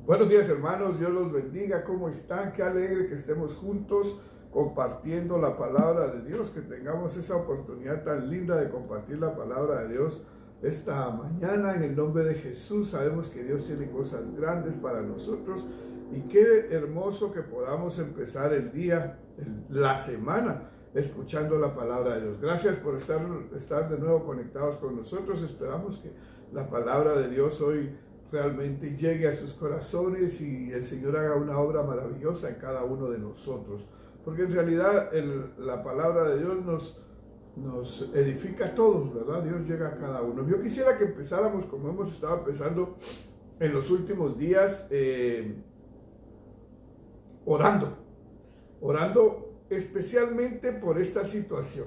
Buenos días, hermanos, Dios los bendiga. ¿Cómo están? Qué alegre que estemos juntos compartiendo la palabra de Dios, que tengamos esa oportunidad tan linda de compartir la palabra de Dios esta mañana en el nombre de Jesús. Sabemos que Dios tiene cosas grandes para nosotros y qué hermoso que podamos empezar el día, la semana, escuchando la palabra de Dios. Gracias por estar de nuevo conectados con nosotros. Esperamos que la palabra de Dios hoy realmente llegue a sus corazones y el Señor haga una obra maravillosa en cada uno de nosotros, porque en realidad la palabra de Dios nos edifica a todos, ¿verdad? Dios llega a cada uno. Yo quisiera que empezáramos como hemos estado empezando en los últimos días, orando especialmente por esta situación,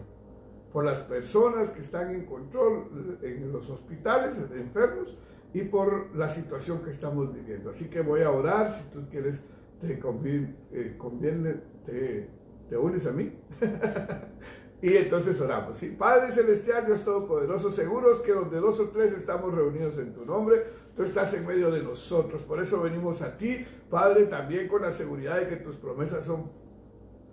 por las personas que están en control en los hospitales, enfermos, y por la situación que estamos viviendo. Así que voy a orar. Si tú quieres, te unes a mí. Y entonces oramos, ¿sí? Padre Celestial, Dios Todopoderoso, seguros que donde dos o tres estamos reunidos en tu nombre, tú estás en medio de nosotros. Por eso venimos a ti, Padre, también con la seguridad de que tus promesas son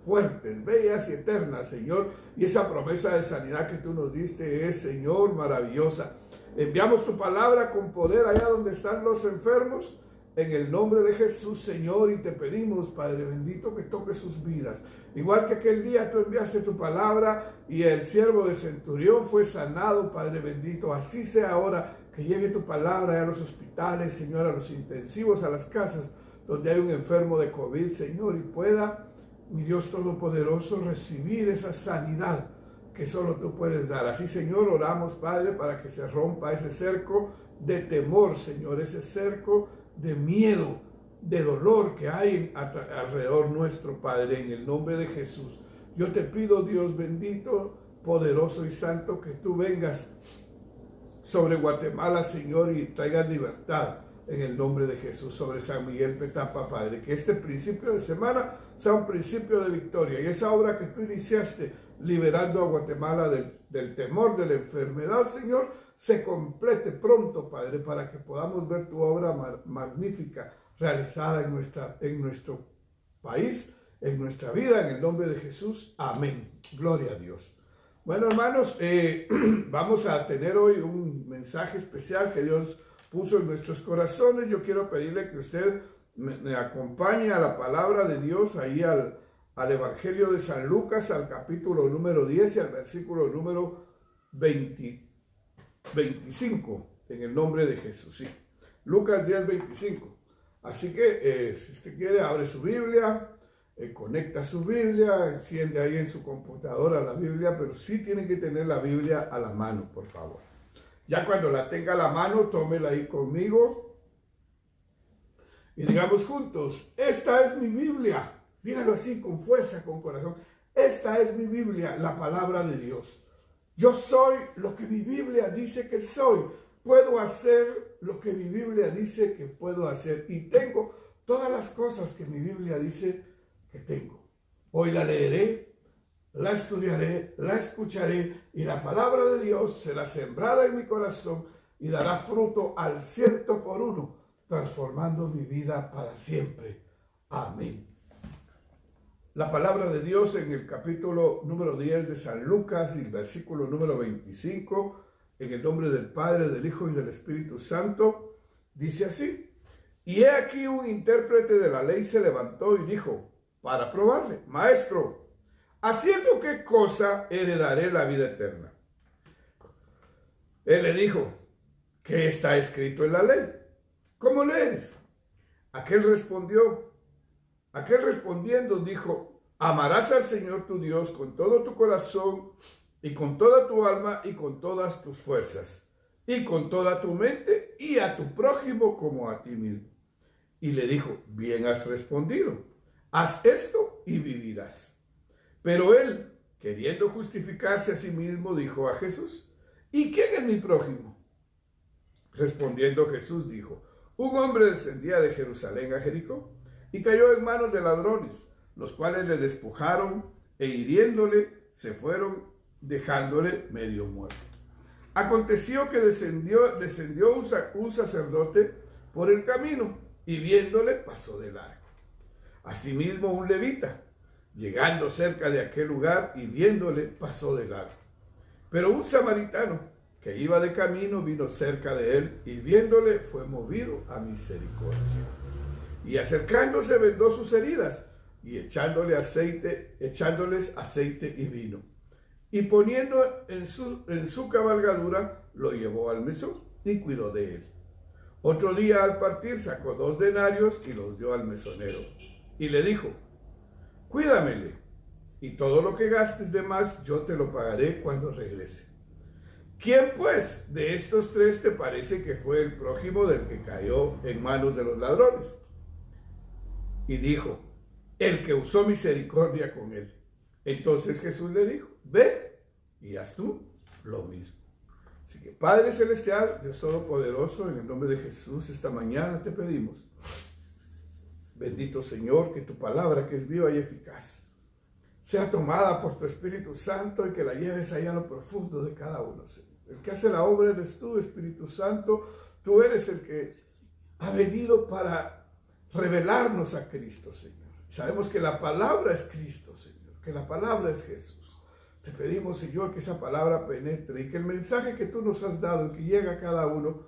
fuertes, bellas y eternas, Señor. Y esa promesa de sanidad que tú nos diste es, Señor, maravillosa. Enviamos tu palabra con poder allá donde están los enfermos, en el nombre de Jesús, Señor, y te pedimos, Padre bendito, que toque sus vidas. Igual que aquel día tú enviaste tu palabra y el siervo de Centurión fue sanado, Padre bendito, así sea ahora, que llegue tu palabra a los hospitales, Señor, a los intensivos, a las casas donde hay un enfermo de COVID, Señor, y pueda, mi Dios Todopoderoso, recibir esa sanidad que solo tú puedes dar. Así, Señor, oramos, Padre, para que se rompa ese cerco de temor, Señor, ese cerco de miedo, de dolor que hay alrededor nuestro, Padre, en el nombre de Jesús. Yo te pido, Dios bendito, poderoso y santo, que tú vengas sobre Guatemala, Señor, y traigas libertad en el nombre de Jesús, sobre San Miguel Petapa, Padre. Que este principio de semana sea un principio de victoria, y esa obra que tú iniciaste liberando a Guatemala del temor, de la enfermedad, Señor, se complete pronto, Padre, para que podamos ver tu obra magnífica realizada en nuestro país, en nuestra vida, en el nombre de Jesús. Amén. Gloria a Dios. Bueno, hermanos, vamos a tener hoy un mensaje especial que Dios puso en nuestros corazones. Yo quiero pedirle que usted me acompañe a la palabra de Dios, ahí al Evangelio de San Lucas, al capítulo número 10 y al versículo número 25, en el nombre de Jesús. Sí. Lucas 10, 25. Así que si usted quiere, abre su Biblia, conecta su Biblia, enciende ahí en su computadora la Biblia, pero sí tiene que tener la Biblia a la mano, por favor. Ya cuando la tenga a la mano, tómela ahí conmigo y digamos juntos: esta es mi Biblia. Dígalo así, con fuerza, con corazón. Esta es mi Biblia, la palabra de Dios. Yo soy lo que mi Biblia dice que soy. Puedo hacer lo que mi Biblia dice que puedo hacer. Y tengo todas las cosas que mi Biblia dice que tengo. Hoy la leeré, la estudiaré, la escucharé, y la palabra de Dios será sembrada en mi corazón y dará fruto al 100%, transformando mi vida para siempre. Amén. La palabra de Dios en el capítulo número 10 de San Lucas y el versículo número 25, en el nombre del Padre, del Hijo y del Espíritu Santo, dice así: y he aquí un intérprete de la ley se levantó y dijo, para probarle: Maestro, ¿haciendo qué cosa heredaré la vida eterna? Él le dijo: ¿qué está escrito en la ley? ¿Cómo lees? Aquel respondiendo dijo: amarás al Señor tu Dios con todo tu corazón y con toda tu alma y con todas tus fuerzas y con toda tu mente, y a tu prójimo como a ti mismo. Y le dijo: bien has respondido, haz esto y vivirás. Pero él, queriendo justificarse a sí mismo, dijo a Jesús: ¿y quién es mi prójimo? Respondiendo Jesús dijo: un hombre descendía de Jerusalén a Jericó y cayó en manos de ladrones, los cuales le despojaron e hiriéndole se fueron, dejándole medio muerto. Aconteció que descendió un sacerdote por el camino y viéndole pasó de largo. Asimismo un levita, llegando cerca de aquel lugar y viéndole pasó de largo. Pero un samaritano que iba de camino vino cerca de él y viéndole fue movido a misericordia. Y acercándose vendó sus heridas y echándoles aceite y vino. Y poniendo en su cabalgadura, lo llevó al mesón y cuidó de él. Otro día al partir sacó 2 denarios y los dio al mesonero. Y le dijo, cuídamele, y todo lo que gastes de más yo te lo pagaré cuando regrese. ¿Quién pues de estos 3 te parece que fue el prójimo del que cayó en manos de los ladrones? Y dijo, el que usó misericordia con él. Entonces Jesús le dijo, ve y haz tú lo mismo. Así que Padre Celestial, Dios Todopoderoso, en el nombre de Jesús, esta mañana te pedimos, bendito Señor, que tu palabra que es viva y eficaz sea tomada por tu Espíritu Santo y que la lleves allá a lo profundo de cada uno, Señor. El que hace la obra eres tú, Espíritu Santo. Tú eres el que ha venido para revelarnos a Cristo, Señor. Sabemos que la palabra es Cristo, Señor, que la palabra es Jesús. Te pedimos, Señor, que esa palabra penetre y que el mensaje que tú nos has dado y que llega a cada uno,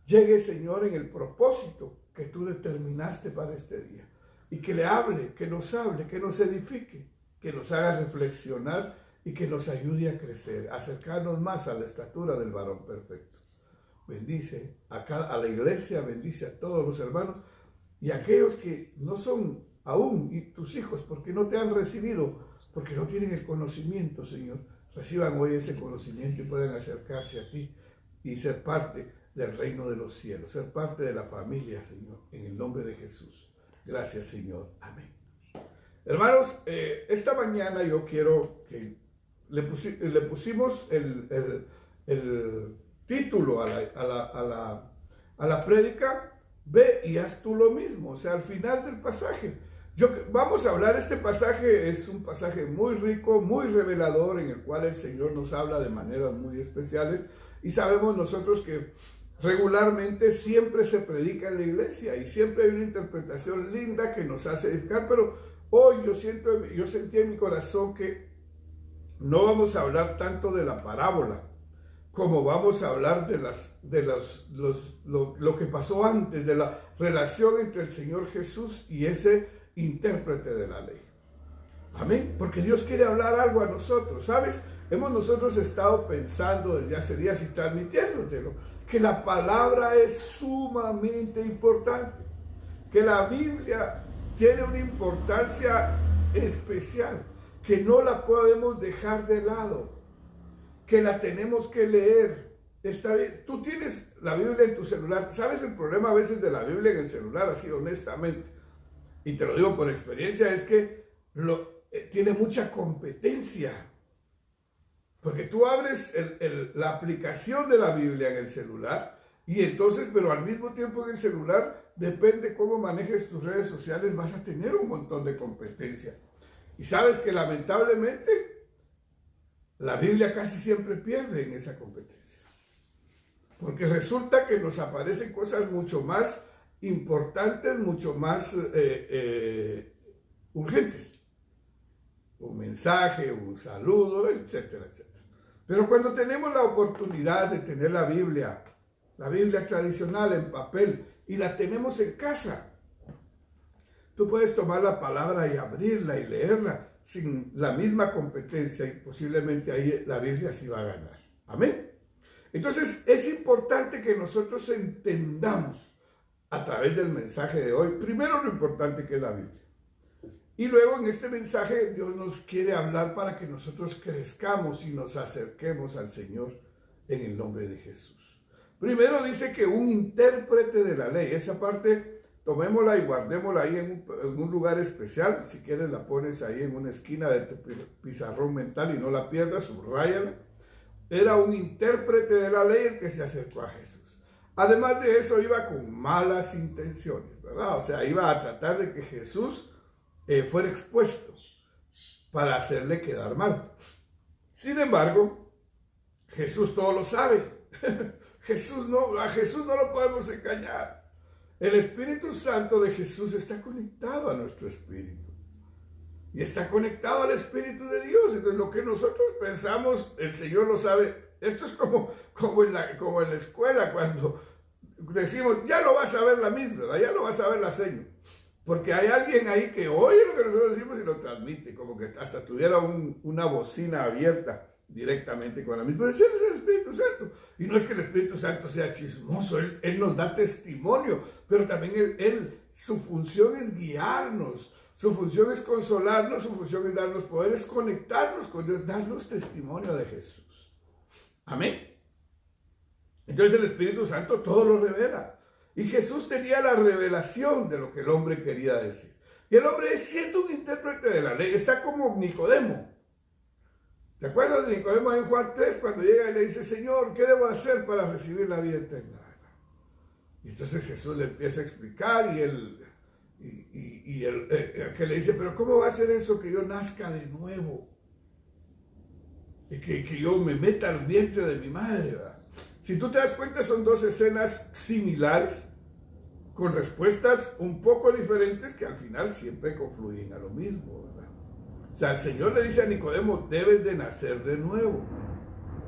llegue, Señor, en el propósito que tú determinaste para este día. Y que le hable, que nos edifique, que nos haga reflexionar y que nos ayude a crecer, a acercarnos más a la estatura del varón perfecto. Bendice a la iglesia, bendice a todos los hermanos y a aquellos que no son aún tus hijos porque no te han recibido, porque no tienen el conocimiento, Señor. Reciban hoy ese conocimiento y puedan acercarse a ti y ser parte del reino de los cielos, ser parte de la familia, Señor, en el nombre de Jesús. Gracias, Señor. Amén. Hermanos, esta mañana yo quiero que le pusimos el título a la prédica, ve y haz tú lo mismo, o sea, al final del pasaje. Vamos a hablar, este pasaje es un pasaje muy rico, muy revelador, en el cual el Señor nos habla de maneras muy especiales, y sabemos nosotros que regularmente siempre se predica en la iglesia, y siempre hay una interpretación linda que nos hace edificar, pero hoy yo sentí en mi corazón que no vamos a hablar tanto de la parábola, como vamos a hablar de lo que pasó antes, de la relación entre el Señor Jesús y ese intérprete de la ley. Amén, porque Dios quiere hablar algo a nosotros, ¿sabes? Hemos nosotros estado pensando desde hace días y transmitiéndotelo, que la palabra es sumamente importante, que la Biblia tiene una importancia especial, que no la podemos dejar de lado, que la tenemos que leer. Tú tienes la Biblia en tu celular. ¿Sabes el problema a veces de la Biblia en el celular? Así honestamente, y te lo digo por experiencia, es que tiene mucha competencia. Porque tú abres la aplicación de la Biblia en el celular y entonces, pero al mismo tiempo en el celular, depende cómo manejes tus redes sociales, vas a tener un montón de competencia. Y sabes que lamentablemente la Biblia casi siempre pierde en esa competencia. Porque resulta que nos aparecen cosas mucho más importantes, mucho más urgentes. Un mensaje, un saludo, etcétera, etcétera. Pero cuando tenemos la oportunidad de tener la Biblia tradicional en papel y la tenemos en casa, tú puedes tomar la palabra y abrirla y leerla sin la misma competencia y posiblemente ahí la Biblia sí va a ganar. Amén. Entonces es importante que nosotros entendamos a través del mensaje de hoy, primero lo importante que es la Biblia. Y luego en este mensaje Dios nos quiere hablar para que nosotros crezcamos y nos acerquemos al Señor en el nombre de Jesús. Primero dice que un intérprete de la ley, esa parte tomémosla y guardémosla ahí en un lugar especial. Si quieres la pones ahí en una esquina de tu pizarrón mental y no la pierdas, subráyala. Era un intérprete de la ley el que se acercó a Jesús. Además de eso iba con malas intenciones, ¿verdad? O sea, iba a tratar de que Jesús fuera expuesto para hacerle quedar mal. Sin embargo, Jesús todo lo sabe. A Jesús no lo podemos engañar. El Espíritu Santo de Jesús está conectado a nuestro espíritu. Y está conectado al Espíritu de Dios. Entonces lo que nosotros pensamos, el Señor lo sabe. Esto es como en la escuela, cuando decimos, ya lo vas a ver la misma, ya lo vas a ver la seña. Porque hay alguien ahí que oye lo que nosotros decimos y lo transmite, como que hasta tuviera una bocina abierta directamente con la misma. Ese es el Espíritu Santo. Y no es que el Espíritu Santo sea chismoso, Él nos da testimonio, pero también su función es guiarnos, su función es consolarnos, su función es darnos poder, es conectarnos con Dios, darnos testimonio de Jesús. Amén. Entonces el Espíritu Santo todo lo revela. Y Jesús tenía la revelación de lo que el hombre quería decir. Y el hombre, siendo un intérprete de la ley, está como Nicodemo. ¿Te acuerdas de Nicodemo en Juan 3 cuando llega y le dice, Señor, ¿qué debo hacer para recibir la vida eterna? Y entonces Jesús le empieza a explicar y él que le dice, pero ¿cómo va a ser eso que yo nazca de nuevo? Y que yo me meta al vientre de mi madre, ¿verdad? Si tú te das cuenta, son dos escenas similares, con respuestas un poco diferentes que al final siempre confluyen a lo mismo, ¿verdad? O sea, el Señor le dice a Nicodemo, debes de nacer de nuevo.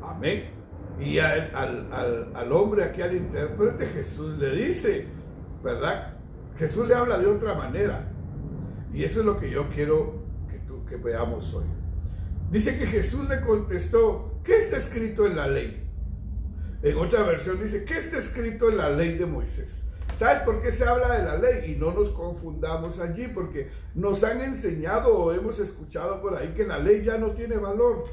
Amén. Y al hombre aquí, al intérprete, Jesús le dice, ¿verdad? Jesús le habla de otra manera. Y eso es lo que yo quiero que veamos hoy. Dice que Jesús le contestó, ¿qué está escrito en la ley? En otra versión dice, ¿qué está escrito en la ley de Moisés? ¿Sabes por qué se habla de la ley? Y no nos confundamos allí, porque nos han enseñado o hemos escuchado por ahí que la ley ya no tiene valor,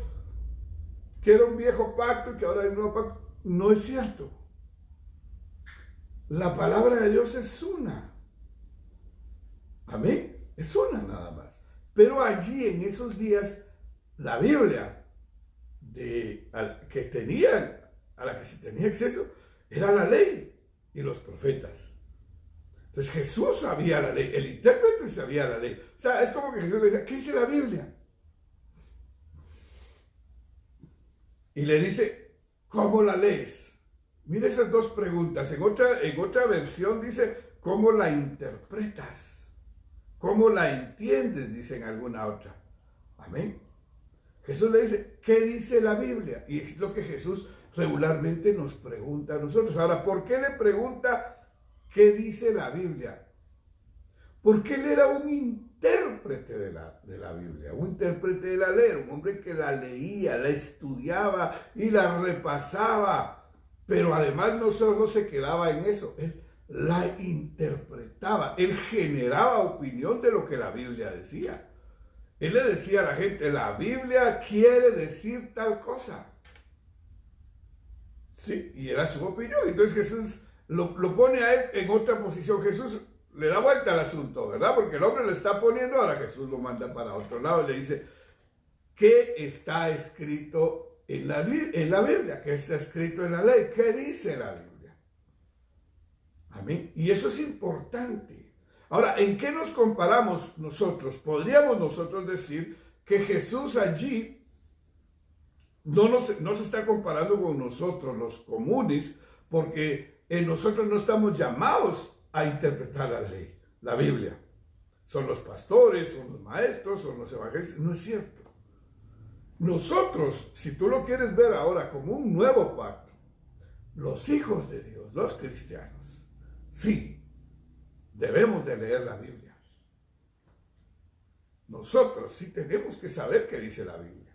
que era un viejo pacto y que ahora hay un nuevo pacto. No es cierto. La palabra de Dios es una. Amén. Es una nada más. Pero allí en esos días, la Biblia a la que se tenía acceso era la ley y los profetas. Entonces Jesús sabía la ley, el intérprete sabía la ley. O sea, es como que Jesús le decía, ¿qué dice la Biblia? Y le dice, ¿cómo la lees? Mira esas dos preguntas. En otra versión dice, ¿cómo la interpretas? ¿Cómo la entiendes? Dice en alguna otra. Amén. Jesús le dice, ¿qué dice la Biblia? Y es lo que Jesús regularmente nos pregunta a nosotros. Ahora, ¿por qué le pregunta qué dice la Biblia? Porque él era un intérprete de la Biblia, un intérprete de la ley, un hombre que la leía, la estudiaba y la repasaba. Pero además no solo se quedaba en eso, él la interpretaba, él generaba opinión de lo que la Biblia decía. Él le decía a la gente, la Biblia quiere decir tal cosa. Sí, y era su opinión. Entonces Jesús lo pone a él en otra posición. Jesús le da vuelta al asunto, ¿verdad? Porque el hombre le está poniendo, ahora Jesús lo manda para otro lado y le dice, ¿qué está escrito en la Biblia? ¿Qué está escrito en la ley? ¿Qué dice la Biblia? Amén. Y eso es importante. Ahora, ¿en qué nos comparamos nosotros? Podríamos nosotros decir que Jesús allí no se está comparando con nosotros, los comunes, porque nosotros no estamos llamados a interpretar la ley, la Biblia. Son los pastores, son los maestros, son los evangelistas. No es cierto. Nosotros, si tú lo quieres ver ahora como un nuevo pacto, los hijos de Dios, los cristianos, sí, debemos de leer la Biblia. Nosotros sí tenemos que saber qué dice la Biblia.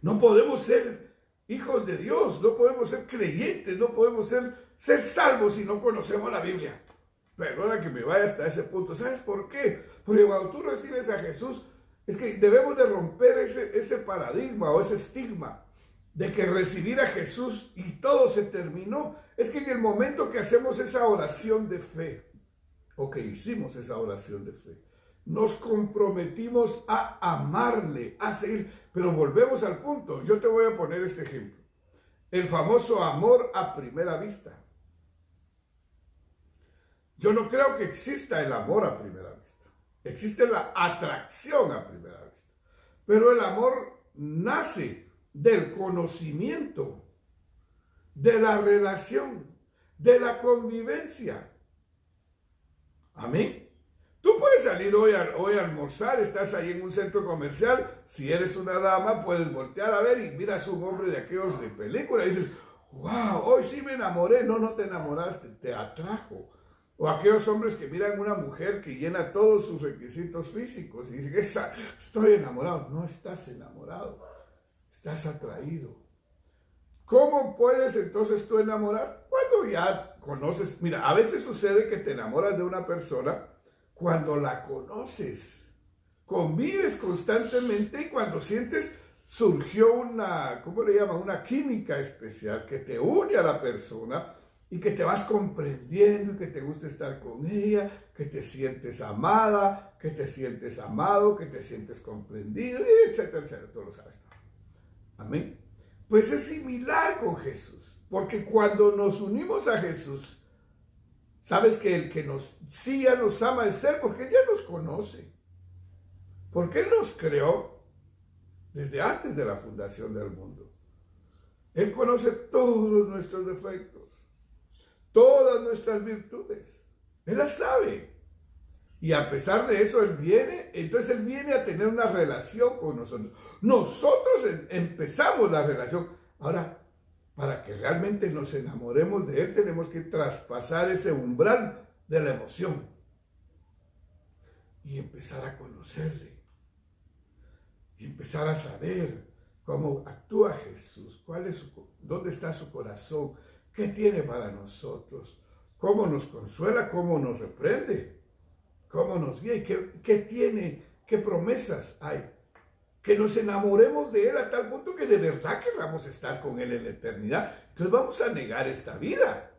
No podemos ser hijos de Dios, no podemos ser creyentes, no podemos ser salvos si no conocemos la Biblia. Perdona que me vaya hasta ese punto. ¿Sabes por qué? Porque cuando tú recibes a Jesús, es que debemos de romper ese paradigma o ese estigma de que recibir a Jesús y todo se terminó. Es que en el momento que hacemos esa oración de fe, o que hicimos esa oración de fe, nos comprometimos a amarle, a seguir. Pero volvemos al punto. Yo te voy a poner este ejemplo. El famoso amor a primera vista. Yo no creo que exista el amor a primera vista. Existe la atracción a primera vista. Pero el amor nace del conocimiento, de la relación, de la convivencia. Amén. Tú puedes salir hoy a almorzar, estás ahí en un centro comercial, si eres una dama puedes voltear a ver y miras un hombre de aquellos de película y dices, wow, hoy sí me enamoré. No, no te enamoraste, te atrajo. O aquellos hombres que miran a una mujer que llena todos sus requisitos físicos y dicen, estoy enamorado. No estás enamorado, estás atraído. ¿Cómo puedes entonces tú enamorar? Cuando ya conoces, mira, a veces sucede que te enamoras de una persona cuando la conoces, convives constantemente y cuando sientes, surgió una, ¿cómo le llaman? Una química especial que te une a la persona y que te vas comprendiendo y que te gusta estar con ella, que te sientes amada, que te sientes amado, que te sientes comprendido, etcétera, etcétera. Tú lo sabes. Amén. Pues es similar con Jesús, porque cuando nos unimos a Jesús, sabes que el que sí ya nos ama es Él, porque Él ya nos conoce, porque Él nos creó desde antes de la fundación del mundo. Él conoce todos nuestros defectos, todas nuestras virtudes, Él las sabe. Y a pesar de eso, Él viene a tener una relación con nosotros. Nosotros empezamos la relación. Ahora, para que realmente nos enamoremos de Él, tenemos que traspasar ese umbral de la emoción y empezar a conocerle y empezar a saber cómo actúa Jesús, dónde está su corazón, qué tiene para nosotros, cómo nos consuela, cómo nos reprende, cómo nos guía y qué tiene, qué promesas hay. Que nos enamoremos de Él a tal punto que de verdad queramos estar con Él en la eternidad. Entonces vamos a negar esta vida.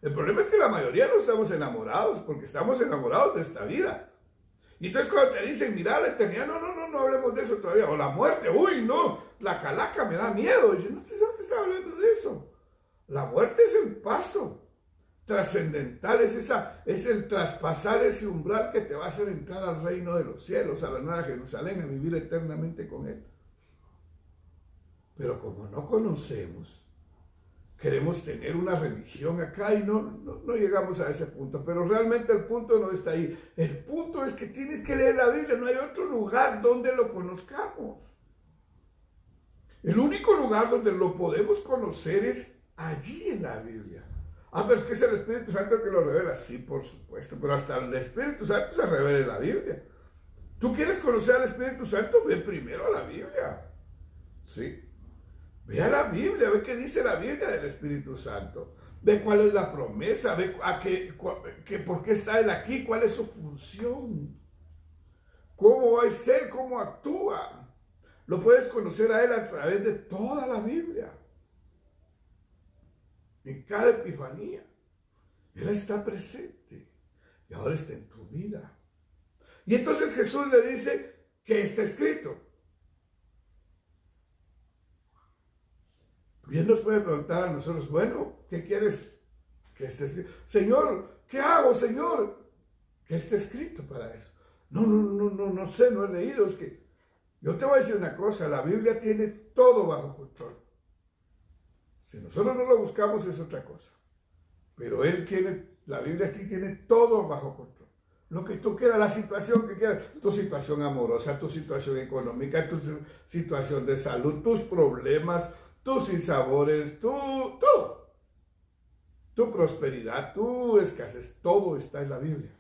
El problema es que la mayoría no estamos enamorados porque estamos enamorados de esta vida. Y entonces cuando te dicen, mira la eternidad, no hablemos de eso todavía. O la muerte, uy, no, la calaca me da miedo. Y dicen, no te está hablando de eso. La muerte es el paso trascendental, es el traspasar ese umbral que te va a hacer entrar al reino de los cielos, a la nueva Jerusalén, a vivir eternamente con Él. Pero como no conocemos, queremos tener una religión acá y no llegamos a ese punto. Pero realmente el punto no está ahí. El punto es que tienes que leer la Biblia, no hay otro lugar donde lo conozcamos. El único lugar donde lo podemos conocer es allí en la Biblia. Pero es que es el Espíritu Santo el que lo revela. Sí, por supuesto, pero hasta el Espíritu Santo se revela en la Biblia. ¿Tú quieres conocer al Espíritu Santo? Ve primero a la Biblia. ¿Sí? Ve a la Biblia, ve qué dice la Biblia del Espíritu Santo. Ve cuál es la promesa, ve por qué está Él aquí, cuál es su función. ¿Cómo va a ser? ¿Cómo actúa? Lo puedes conocer a Él a través de toda la Biblia. En cada epifanía, Él está presente y ahora está en tu vida. Y entonces Jesús le dice que está escrito. Bien nos puede preguntar a nosotros, bueno, ¿qué quieres que esté escrito? Señor, ¿qué hago, Señor? ¿Qué está escrito para eso? No sé, no he leído. Es que yo te voy a decir una cosa, la Biblia tiene todo bajo control. Si nosotros no lo buscamos es otra cosa. Pero la Biblia sí tiene todo bajo control. Lo que tú quieras, la situación que quieras, tu situación amorosa, tu situación económica, tu situación de salud, tus problemas, tus sinsabores, todo. Tu prosperidad, tu escasez, todo está en la Biblia.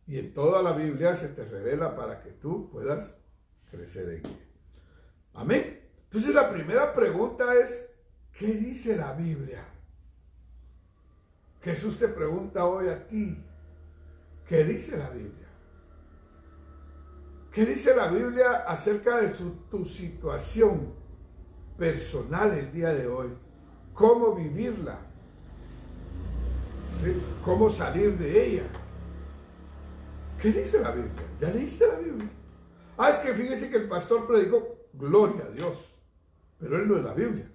Y en toda la Biblia se te revela para que tú puedas crecer en ella. Amén. Entonces la primera pregunta es, ¿qué dice la Biblia? Jesús te pregunta hoy a ti, ¿qué dice la Biblia? ¿Qué dice la Biblia acerca de tu situación personal el día de hoy? ¿Cómo vivirla? ¿Sí? ¿Cómo salir de ella? ¿Qué dice la Biblia? ¿Ya leíste la Biblia? Es que fíjese que el pastor predicó, gloria a Dios, pero él no es la Biblia.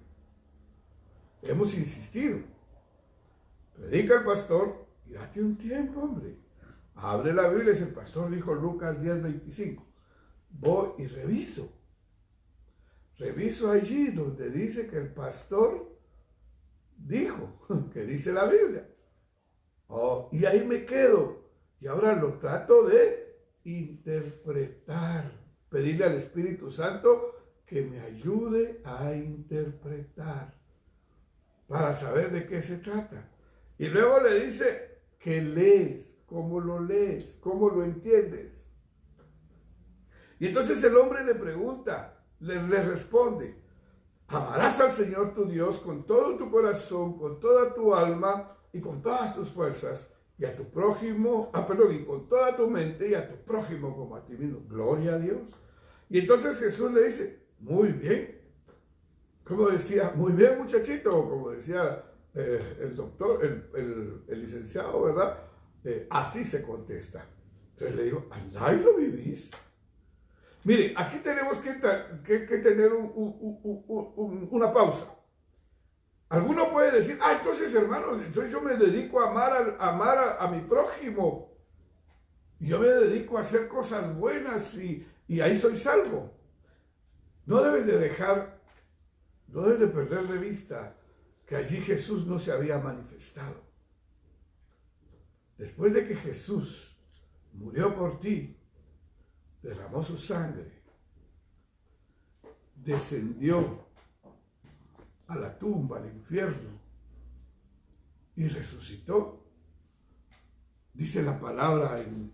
Hemos insistido. Predica el pastor y date un tiempo, hombre. Abre la Biblia, el pastor dijo Lucas 10:25. Voy y reviso. Reviso allí donde dice que el pastor dijo que dice la Biblia. Y ahí me quedo. Y ahora lo trato de interpretar. Pedirle al Espíritu Santo que me ayude a interpretar para saber de qué se trata. Y luego le dice que lees, cómo lo entiendes. Y entonces el hombre le pregunta, le responde, amarás al Señor tu Dios con todo tu corazón, con toda tu alma y con todas tus fuerzas, y a tu prójimo, y con toda tu mente y a tu prójimo como a ti mismo. Gloria a Dios. Y entonces Jesús le dice, muy bien. Como decía, muy bien muchachito, o como decía el doctor, el licenciado, ¿verdad? Así se contesta. Entonces le digo, ¿andá y lo vivís? Mire, aquí tenemos que tener una pausa. Alguno puede decir, entonces hermano, entonces yo me dedico a amar a mi prójimo. Yo me dedico a hacer cosas buenas y ahí soy salvo. No debes de perder de vista que allí Jesús no se había manifestado. Después de que Jesús murió por ti, derramó su sangre, descendió a la tumba, al infierno, y resucitó. Dice la palabra en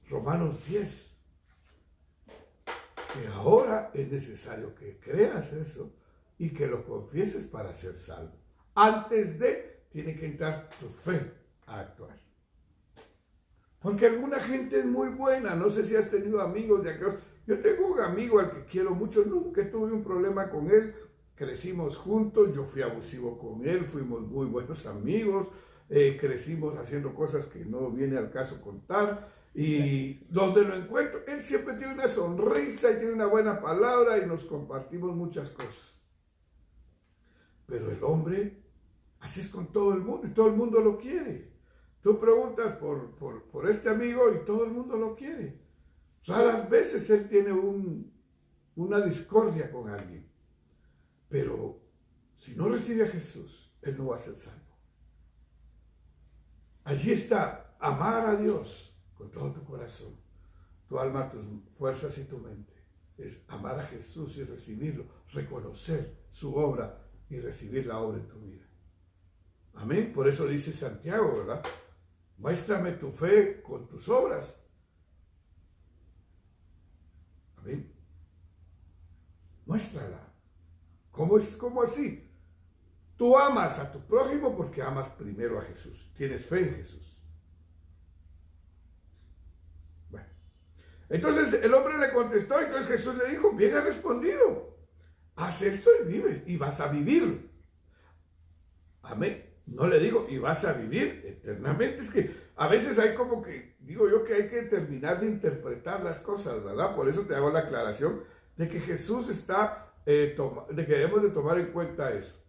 Romanos 10, que ahora es necesario que creas eso y que lo confieses para ser salvo. Antes tiene que entrar tu fe a actuar. Porque alguna gente es muy buena, no sé si has tenido amigos de aquellos. Yo tengo un amigo al que quiero mucho, nunca tuve un problema con él, crecimos juntos, yo fui abusivo con él, fuimos muy buenos amigos, crecimos haciendo cosas que no viene al caso contar, y donde lo encuentro, él siempre tiene una sonrisa y tiene una buena palabra y nos compartimos muchas cosas. Pero el hombre, así es con todo el mundo y todo el mundo lo quiere. Tú preguntas por este amigo y todo el mundo lo quiere. Raras veces él tiene una discordia con alguien. Pero si no recibe a Jesús, él no va a ser salvo. Allí está, amar a Dios con todo tu corazón, tu alma, tus fuerzas y tu mente. Es amar a Jesús y recibirlo, reconocer su obra y recibir la obra en tu vida. Amén. Por eso dice Santiago, ¿verdad? Muéstrame tu fe con tus obras. Amén. Muéstrala. ¿Cómo así? Tú amas a tu prójimo porque amas primero a Jesús. Tienes fe en Jesús. Bueno. Entonces el hombre le contestó, entonces Jesús le dijo, bien has respondido. Haz esto y vives, y vas a vivir. Amén. No le digo, y vas a vivir eternamente. Es que a veces hay como que, digo yo que hay que terminar de interpretar las cosas, ¿verdad? Por eso te hago la aclaración de que Jesús está, de que debemos de tomar en cuenta eso.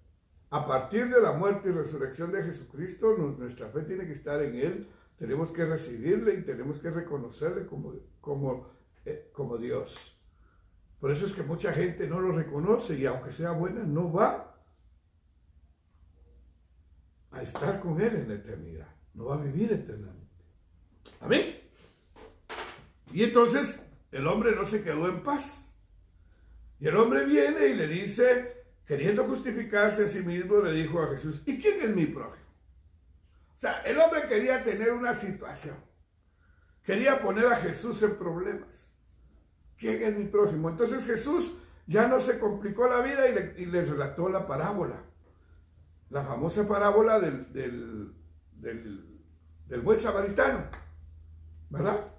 A partir de la muerte y resurrección de Jesucristo, nuestra fe tiene que estar en Él. Tenemos que recibirle y tenemos que reconocerle como Dios. Por eso es que mucha gente no lo reconoce y aunque sea buena, no va a estar con Él en la eternidad. No va a vivir eternamente. Amén. Y entonces el hombre no se quedó en paz. Y el hombre viene y le dice, queriendo justificarse a sí mismo, le dijo a Jesús, ¿y quién es mi prójimo? O sea, el hombre quería tener una situación. Quería poner a Jesús en problemas. ¿Quién es mi prójimo? Entonces Jesús ya no se complicó la vida y le relató la parábola. La famosa parábola del buen samaritano, ¿verdad?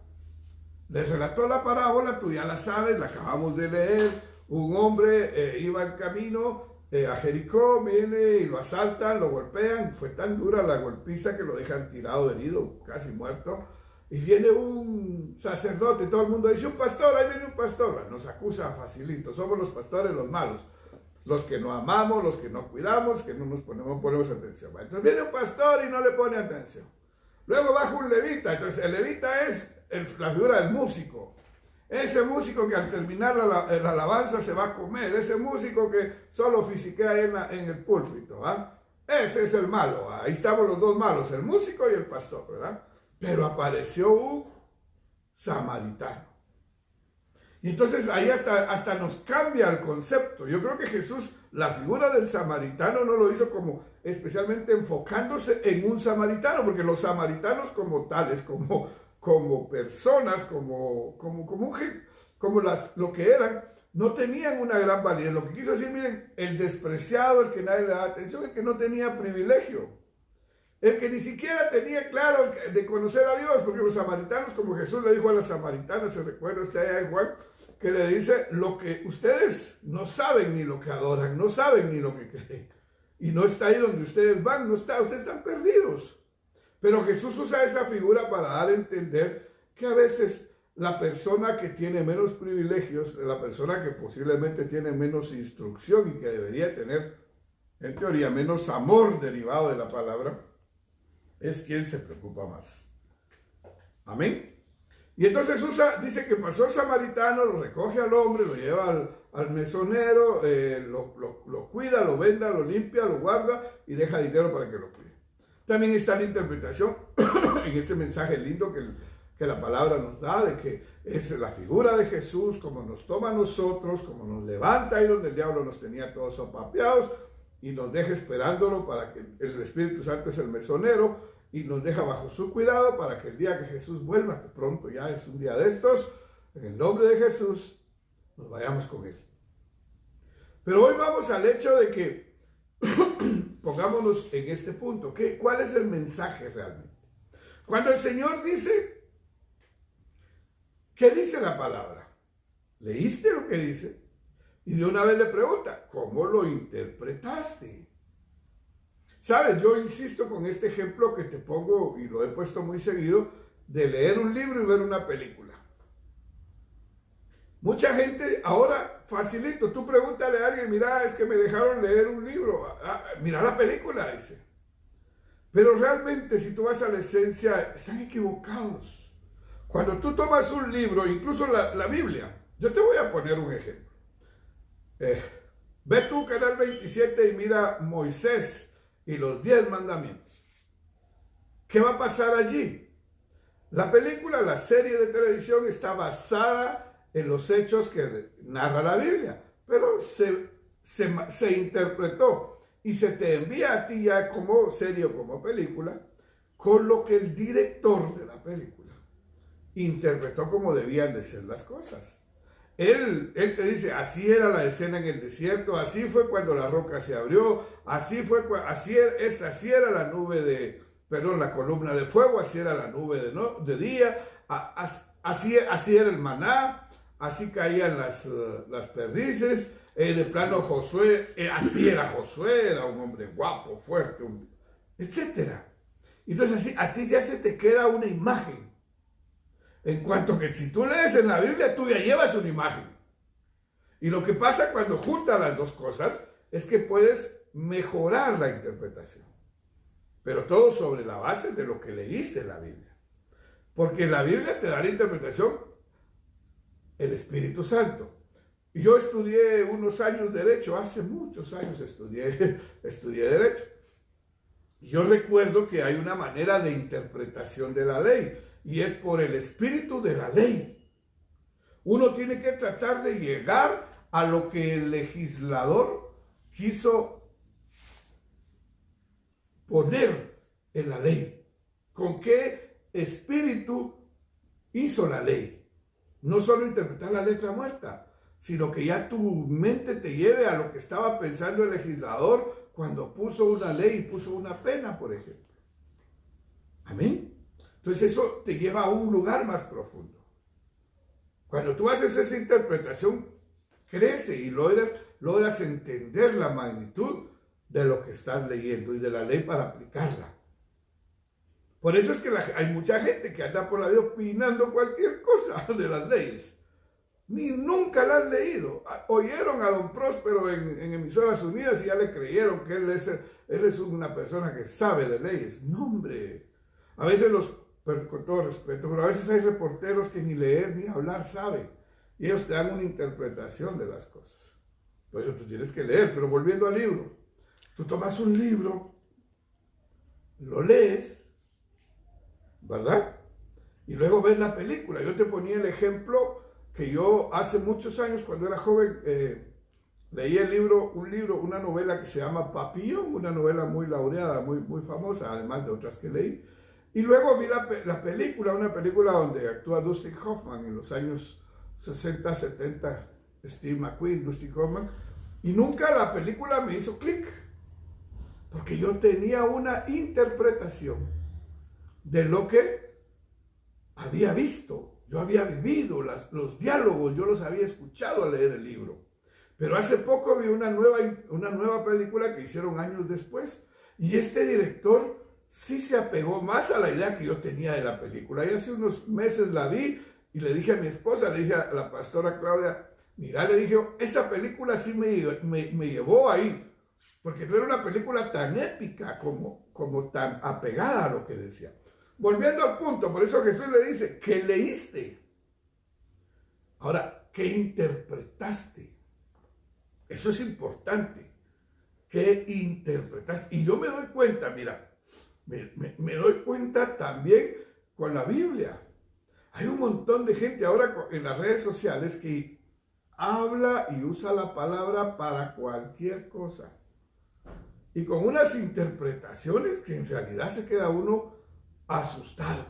Les relató la parábola, tú ya la sabes, la acabamos de leer. Un hombre iba en camino a Jericó, viene y lo asaltan, lo golpean. Fue tan dura la golpiza que lo dejan tirado, herido, casi muerto. Y viene un sacerdote, todo el mundo dice, un pastor, ahí viene un pastor. Nos acusa facilito, somos los pastores los malos. Los que no amamos, los que no cuidamos, que no nos ponemos atención. Entonces viene un pastor y no le pone atención. Luego baja un levita. Entonces el levita es la figura del músico. Ese músico que al terminar la alabanza se va a comer. Ese músico que solo fisiquea ahí en el púlpito. Ese es el malo. Ahí estamos los dos malos, el músico y el pastor, ¿verdad? pero apareció un samaritano. Y entonces ahí hasta nos cambia el concepto. Yo creo que Jesús, la figura del samaritano, no lo hizo como especialmente enfocándose en un samaritano, porque los samaritanos como tales, como personas, lo que eran, no tenían una gran validez. Lo que quiso decir, miren, el despreciado, el que nadie le da atención, el que no tenía privilegio, el que ni siquiera tenía claro de conocer a Dios, porque los samaritanos, como Jesús le dijo a las samaritanas, se recuerda usted allá en Juan, que le dice, lo que ustedes no saben ni lo que adoran, no saben ni lo que creen, y no está ahí donde ustedes van, ustedes están perdidos. Pero Jesús usa esa figura para dar a entender que a veces la persona que tiene menos privilegios, la persona que posiblemente tiene menos instrucción y que debería tener, en teoría, menos amor derivado de la palabra, es quien se preocupa más. Amén. Y entonces dice que pasó el samaritano, lo recoge al hombre, lo lleva al mesonero, lo cuida, lo venda, lo limpia, lo guarda y deja dinero para que lo cuide. También está la interpretación en ese mensaje lindo que la palabra nos da, de que es la figura de Jesús, como nos toma a nosotros, como nos levanta ahí donde el diablo nos tenía todos sopapeados y nos deja esperándolo para que el Espíritu Santo es el mesonero y nos deja bajo su cuidado para que el día que Jesús vuelva, que pronto ya es un día de estos, en el nombre de Jesús, nos vayamos con Él. Pero hoy vamos al hecho de que pongámonos en este punto. ¿Cuál es el mensaje realmente? Cuando el Señor dice, ¿qué dice la palabra? ¿Leíste lo que dice? Y de una vez le pregunta, ¿cómo lo interpretaste? ¿Sabes? Yo insisto con este ejemplo que te pongo, y lo he puesto muy seguido, de leer un libro y ver una película. Mucha gente, ahora, facilito, tú pregúntale a alguien, mira, es que me dejaron leer un libro, mira la película, dice. Pero realmente, si tú vas a la esencia, están equivocados. Cuando tú tomas un libro, incluso la Biblia, yo te voy a poner un ejemplo. Ve tu canal 27 y mira Moisés y los 10 mandamientos. ¿Qué va a pasar allí? La película, la serie de televisión está basada en los hechos que narra la Biblia, pero se interpretó y se te envía a ti ya como serie o como película con lo que el director de la película interpretó como debían de ser las cosas. Él te dice, así era la escena en el desierto, así fue cuando la roca se abrió, así era la nube la columna de fuego, así era la nube de día, así era el maná, así caían las perdices, de plano Josué, así era Josué, era un hombre guapo, fuerte, etc. Entonces así, a ti ya se te queda una imagen. En cuanto que si tú lees en la Biblia, tú ya llevas una imagen. Y lo que pasa cuando juntas las dos cosas es que puedes mejorar la interpretación. Pero todo sobre la base de lo que leíste en la Biblia. Porque en la Biblia te da la interpretación el Espíritu Santo. Y yo estudié unos años Derecho, hace muchos años estudié Derecho. Y yo recuerdo que hay una manera de interpretación de la ley. Y es por el espíritu de la ley. Uno tiene que tratar de llegar a lo que el legislador quiso poner en la ley. ¿Con qué espíritu hizo la ley? No solo interpretar la letra muerta, sino que ya tu mente te lleve a lo que estaba pensando el legislador cuando puso una ley y puso una pena, por ejemplo. Amén. Entonces eso te lleva a un lugar más profundo. Cuando tú haces esa interpretación, crece y logras entender la magnitud de lo que estás leyendo y de la ley para aplicarla. Por eso es que hay mucha gente que anda por la vida opinando cualquier cosa de las leyes. Ni nunca la han leído. Oyeron a don Próspero en Emisoras Unidas y ya le creyeron que él es una persona que sabe de leyes. No, hombre. A veces con todo respeto, pero a veces hay reporteros que ni leer ni hablar saben. Y ellos te dan una interpretación de las cosas. Por eso tú tienes que leer. Pero volviendo al libro. Tú tomas un libro, lo lees, ¿verdad? Y luego ves la película. Yo te ponía el ejemplo que yo hace muchos años, cuando era joven, leí una novela que se llama Papillon, una novela muy laureada, muy famosa, además de otras que leí. Y luego vi la película, una película donde actúa Dustin Hoffman en los años 60, 70, Steve McQueen, Dustin Hoffman, y nunca la película me hizo clic, porque yo tenía una interpretación de lo que había visto, yo había vivido los diálogos, yo los había escuchado al leer el libro. Pero hace poco vi una nueva película que hicieron años después, y este director sí se apegó más a la idea que yo tenía de la película. Y hace unos meses la vi y le dije a mi esposa, le dije a la pastora Claudia, mira, le dije, esa película sí me llevó ahí, porque no era una película tan épica como tan apegada a lo que decía. Volviendo al punto, por eso Jesús le dice, ¿qué leíste? Ahora, ¿qué interpretaste? Eso es importante. ¿Qué interpretaste? Y yo me doy cuenta, mira, me doy cuenta también con la Biblia. Hay un montón de gente ahora en las redes sociales que habla y usa la palabra para cualquier cosa. Y con unas interpretaciones que en realidad se queda uno asustado.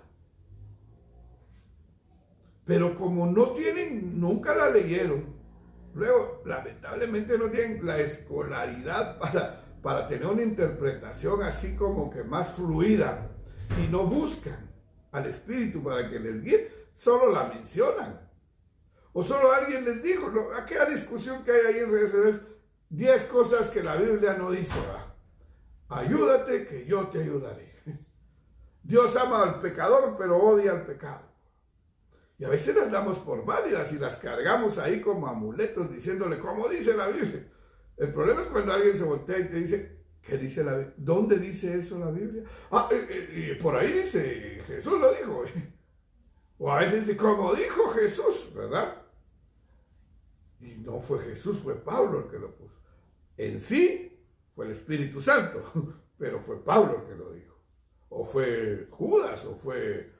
Pero como no tienen, nunca la leyeron, luego lamentablemente no tienen la escolaridad para tener una interpretación así como que más fluida, y no buscan al Espíritu para que les guíe, solo la mencionan. O solo alguien les dijo, aquella discusión que hay ahí en redes sociales, 10 cosas que la Biblia no dice. Ayúdate que yo te ayudaré. Dios ama al pecador, pero odia al pecado. Y a veces las damos por válidas y las cargamos ahí como amuletos diciéndole, ¿cómo dice la Biblia? El problema es cuando alguien se voltea y te dice, ¿qué dice la Biblia? ¿Dónde dice eso la Biblia? Por ahí dice, Jesús lo dijo. O a veces dice, como dijo Jesús, ¿verdad? Y no fue Jesús, fue Pablo el que lo puso. En sí fue el Espíritu Santo, pero fue Pablo el que lo dijo. O fue Judas, o fue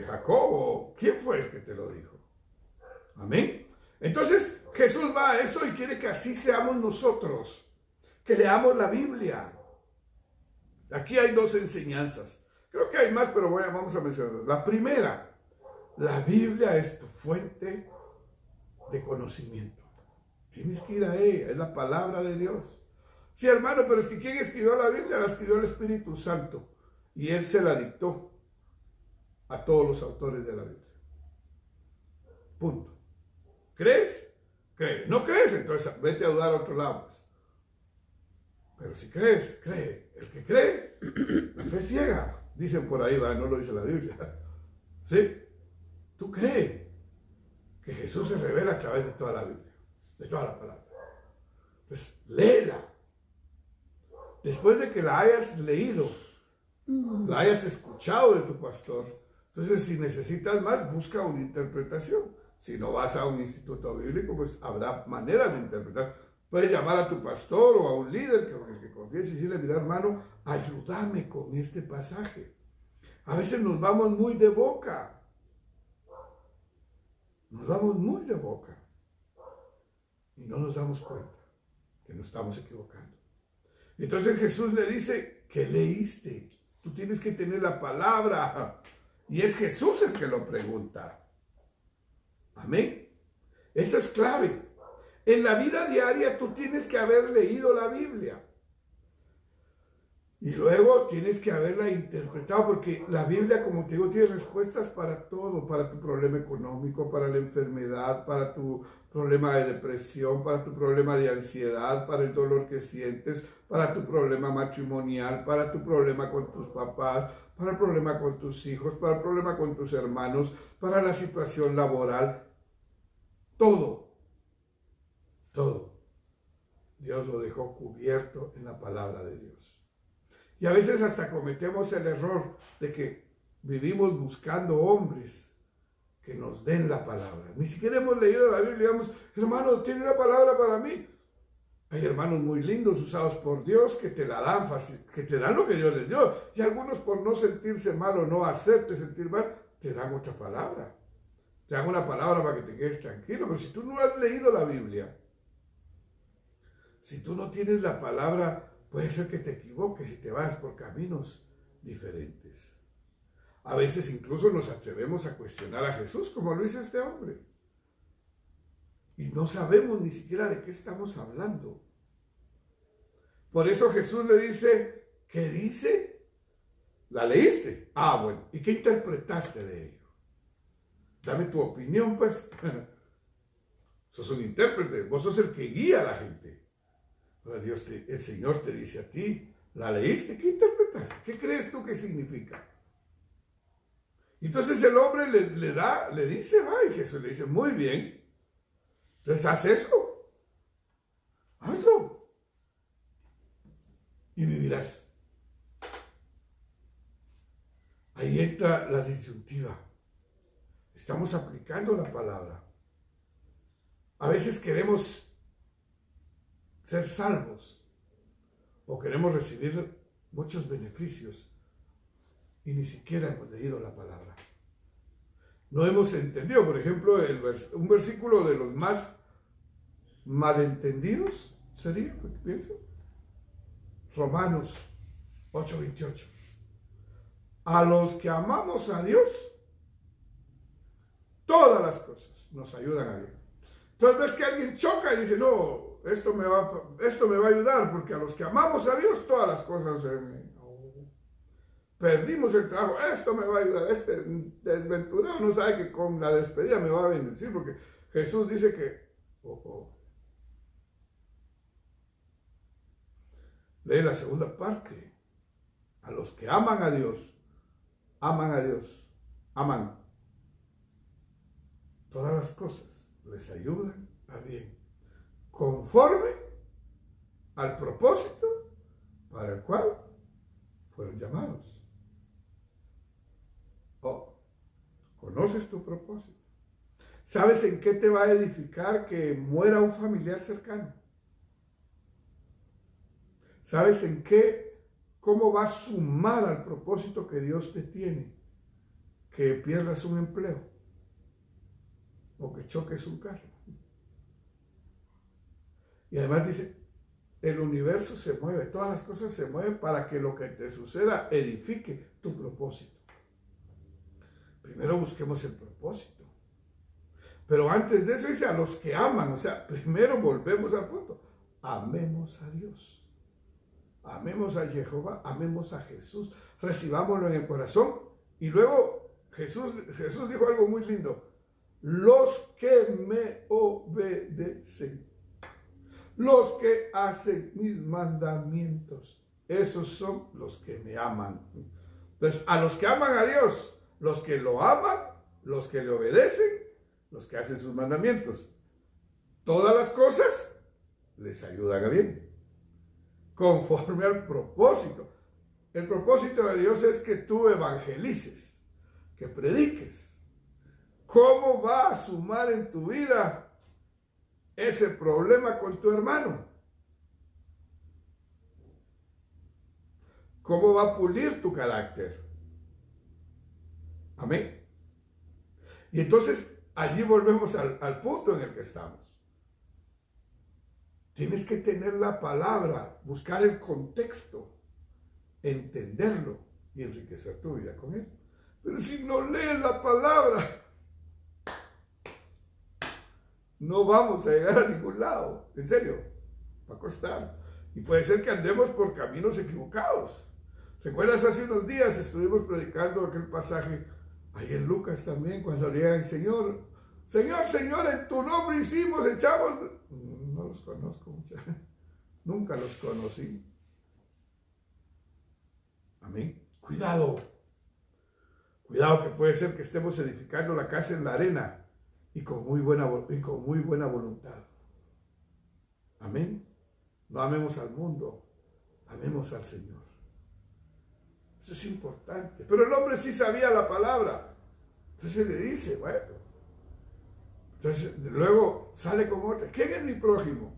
Jacobo. ¿Quién fue el que te lo dijo? Amén. Entonces Jesús va a eso y quiere que así seamos nosotros, que leamos la Biblia. Aquí hay dos enseñanzas. Creo que hay más, pero vamos a mencionarlas. La primera, la Biblia es tu fuente de conocimiento. Tienes que ir a ella, es la palabra de Dios. Sí, hermano, pero es que ¿quién escribió la Biblia? La escribió el Espíritu Santo. Y Él se la dictó a todos los autores de la Biblia. Punto. ¿Crees? Cree. ¿No crees? Entonces vete a dudar a otro lado. Pero si crees, cree. El que cree, la fe es ciega. Dicen por ahí, no lo dice la Biblia. ¿Sí? Tú crees que Jesús se revela a través de toda la Biblia, de toda la palabra. Pues léela. Después de que la hayas leído, la hayas escuchado de tu pastor, entonces si necesitas más, busca una interpretación. Si no vas a un instituto bíblico, pues habrá maneras de interpretar. Puedes llamar a tu pastor o a un líder con el que confíes y decirle, mira hermano, ayúdame con este pasaje. A veces nos vamos muy de boca. Nos vamos muy de boca. Y no nos damos cuenta que nos estamos equivocando. Entonces Jesús le dice, ¿qué leíste? Tú tienes que tener la palabra. Y es Jesús el que lo pregunta. Amén. Eso es clave. En la vida diaria tú tienes que haber leído la Biblia. Y luego tienes que haberla interpretado, porque la Biblia, como te digo, tiene respuestas para todo, para tu problema económico, para la enfermedad, para tu problema de depresión, para tu problema de ansiedad, para el dolor que sientes, para tu problema matrimonial, para tu problema con tus papás, para el problema con tus hijos, para el problema con tus hermanos, para la situación laboral. Todo, todo. Dios lo dejó cubierto en la palabra de Dios. Y a veces hasta cometemos el error de que vivimos buscando hombres que nos den la palabra. Ni siquiera hemos leído la Biblia y digamos, hermano, ¿tiene una palabra para mí? Hay hermanos muy lindos usados por Dios que te la dan fácil, que te dan lo que Dios les dio. Y algunos por no sentirse mal o no hacerte sentir mal, te dan otra palabra. Te dan una palabra para que te quedes tranquilo. Pero si tú no has leído la Biblia, si tú no tienes la palabra, puede ser que te equivoques y te vayas por caminos diferentes. A veces incluso nos atrevemos a cuestionar a Jesús, como lo hizo este hombre. Y no sabemos ni siquiera de qué estamos hablando. Por eso Jesús le dice, ¿qué dice? ¿La leíste? Ah, bueno. ¿Y qué interpretaste de ello? Dame tu opinión, pues. Sos un intérprete, vos sos el que guía a la gente. Pero el Señor te dice a ti, ¿la leíste? ¿Qué interpretaste? ¿Qué crees tú que significa? Y entonces el hombre le dice, va, y Jesús le dice, muy bien. Entonces haz eso. Hazlo. Y vivirás. Ahí entra la disyuntiva. Estamos aplicando la palabra. A veces queremos ser salvos o queremos recibir muchos beneficios y ni siquiera hemos leído la palabra. No hemos entendido, por ejemplo, un versículo de los más malentendidos sería, pienso, Romanos 8:28. A los que amamos a Dios, todas las cosas nos ayudan a bien. Entonces ves que alguien choca y dice, no, esto me va a ayudar, porque a los que amamos a Dios, todas las cosas perdimos el trabajo, esto me va a ayudar, este desventurado no sabe que con la despedida me va a bendecir, porque Jesús dice que, lee la segunda parte, a los que aman a Dios, aman. Todas las cosas les ayudan a bien, conforme al propósito para el cual fueron llamados. ¿Conoces tu propósito? ¿Sabes en qué te va a edificar que muera un familiar cercano? ¿Sabes en qué? ¿Cómo va a sumar al propósito que Dios te tiene que pierdas un empleo o que choques un carro? Y además dice, el universo se mueve, todas las cosas se mueven para que lo que te suceda edifique tu propósito. Primero busquemos el propósito. Pero antes de eso dice a los que aman, o sea, primero volvemos al punto. Amemos a Dios. Amemos a Jehová, amemos a Jesús, recibámoslo en el corazón. Y luego Jesús dijo algo muy lindo. Los que me obedecen, los que hacen mis mandamientos, esos son los que me aman. Entonces, a los que aman a Dios, los que lo aman, los que le obedecen, los que hacen sus mandamientos, todas las cosas les ayudan a bien, conforme al propósito. El propósito de Dios es que tú evangelices, que prediques. ¿Cómo va a sumar en tu vida ese problema con tu hermano? ¿Cómo va a pulir tu carácter? Amén. Y entonces allí volvemos al punto en el que estamos. Tienes que tener la palabra, buscar el contexto, entenderlo y enriquecer tu vida con él. Pero si no lees la palabra, no vamos a llegar a ningún lado. En serio, va a costar. Y puede ser que andemos por caminos equivocados. ¿Recuerdas? Hace unos días estuvimos predicando aquel pasaje, ahí en Lucas también, cuando llegan, Señor, en tu nombre hicimos, echamos. No los conozco mucho. Nunca los conocí. Amén. Cuidado que puede ser que estemos edificando la casa en la arena y con muy buena voluntad. Amén. No amemos al mundo, amemos al Señor. Eso es importante. Pero el hombre sí sabía la palabra. Entonces le dice, bueno. Entonces luego sale con otra. ¿Quién es mi prójimo?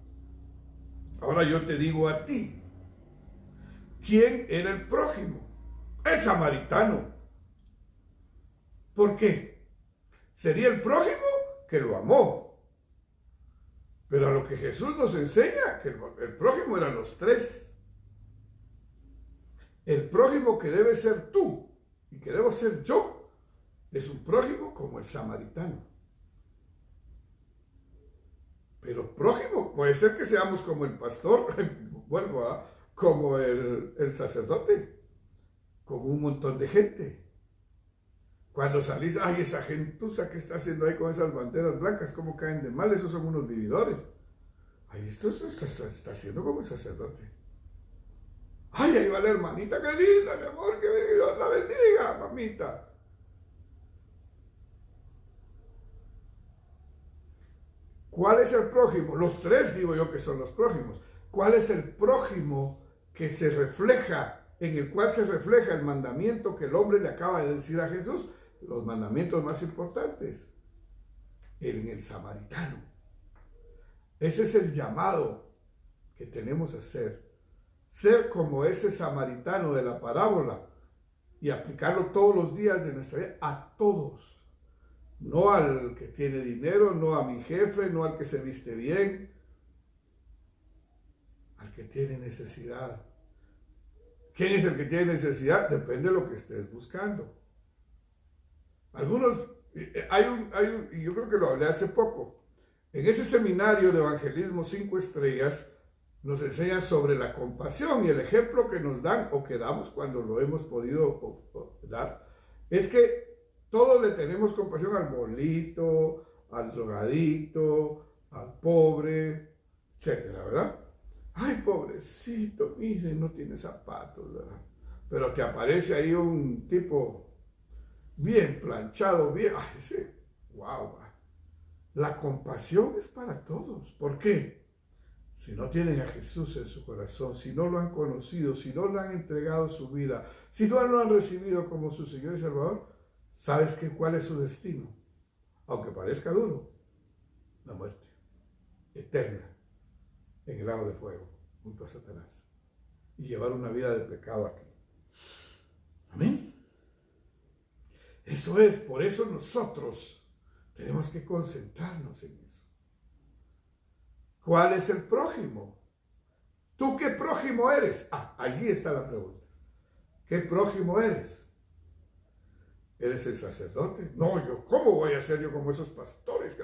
Ahora yo te digo a ti, ¿quién era el prójimo? El samaritano. ¿Por qué? Sería el prójimo que lo amó. Pero a lo que Jesús nos enseña, que el prójimo eran los tres. El prójimo que debe ser tú y que debo ser yo es un prójimo como el samaritano. Pero prójimo puede ser que seamos como el pastor, vuelvo a, como el sacerdote, como un montón de gente. Cuando salís, ay, esa gentuza que está haciendo ahí con esas banderas blancas, cómo caen de mal, esos son unos vividores. Ay, esto está haciendo como el sacerdote. Ay, ahí va la hermanita, qué linda, mi amor, que Dios la bendiga, mamita. ¿Cuál es el prójimo? Los tres digo yo que son los prójimos. ¿Cuál es el prójimo que se refleja, en el cual se refleja el mandamiento que el hombre le acaba de decir a Jesús? Los mandamientos más importantes. En el samaritano. Ese es el llamado que tenemos a hacer. Ser como ese samaritano de la parábola y aplicarlo todos los días de nuestra vida a todos. No al que tiene dinero, no a mi jefe, no al que se viste bien, al que tiene necesidad. ¿Quién es el que tiene necesidad? Depende de lo que estés buscando. Algunos, y yo creo que lo hablé hace poco, en ese seminario de evangelismo 5 estrellas, nos enseñan sobre la compasión y el ejemplo que nos dan o que damos cuando lo hemos podido dar, es que todos le tenemos compasión al bolito, al drogadito, al pobre, etcétera, ¿verdad? Ay, pobrecito, mire, no tiene zapatos, ¿verdad? Pero te aparece ahí un tipo bien planchado, bien, ay, sí, wow. La compasión es para todos. ¿Por qué? Si no tienen a Jesús en su corazón, si no lo han conocido, si no le han entregado su vida, si no lo han recibido como su Señor y Salvador, ¿sabes cuál es su destino? Aunque parezca duro, la muerte eterna en el lago de fuego junto a Satanás y llevar una vida de pecado aquí. Amén. Eso es, por eso nosotros tenemos que concentrarnos en eso. ¿Cuál es el prójimo? ¿Tú qué prójimo eres? Allí está la pregunta. ¿Qué prójimo eres? ¿Eres el sacerdote? No, ¿cómo voy a ser yo como esos pastores?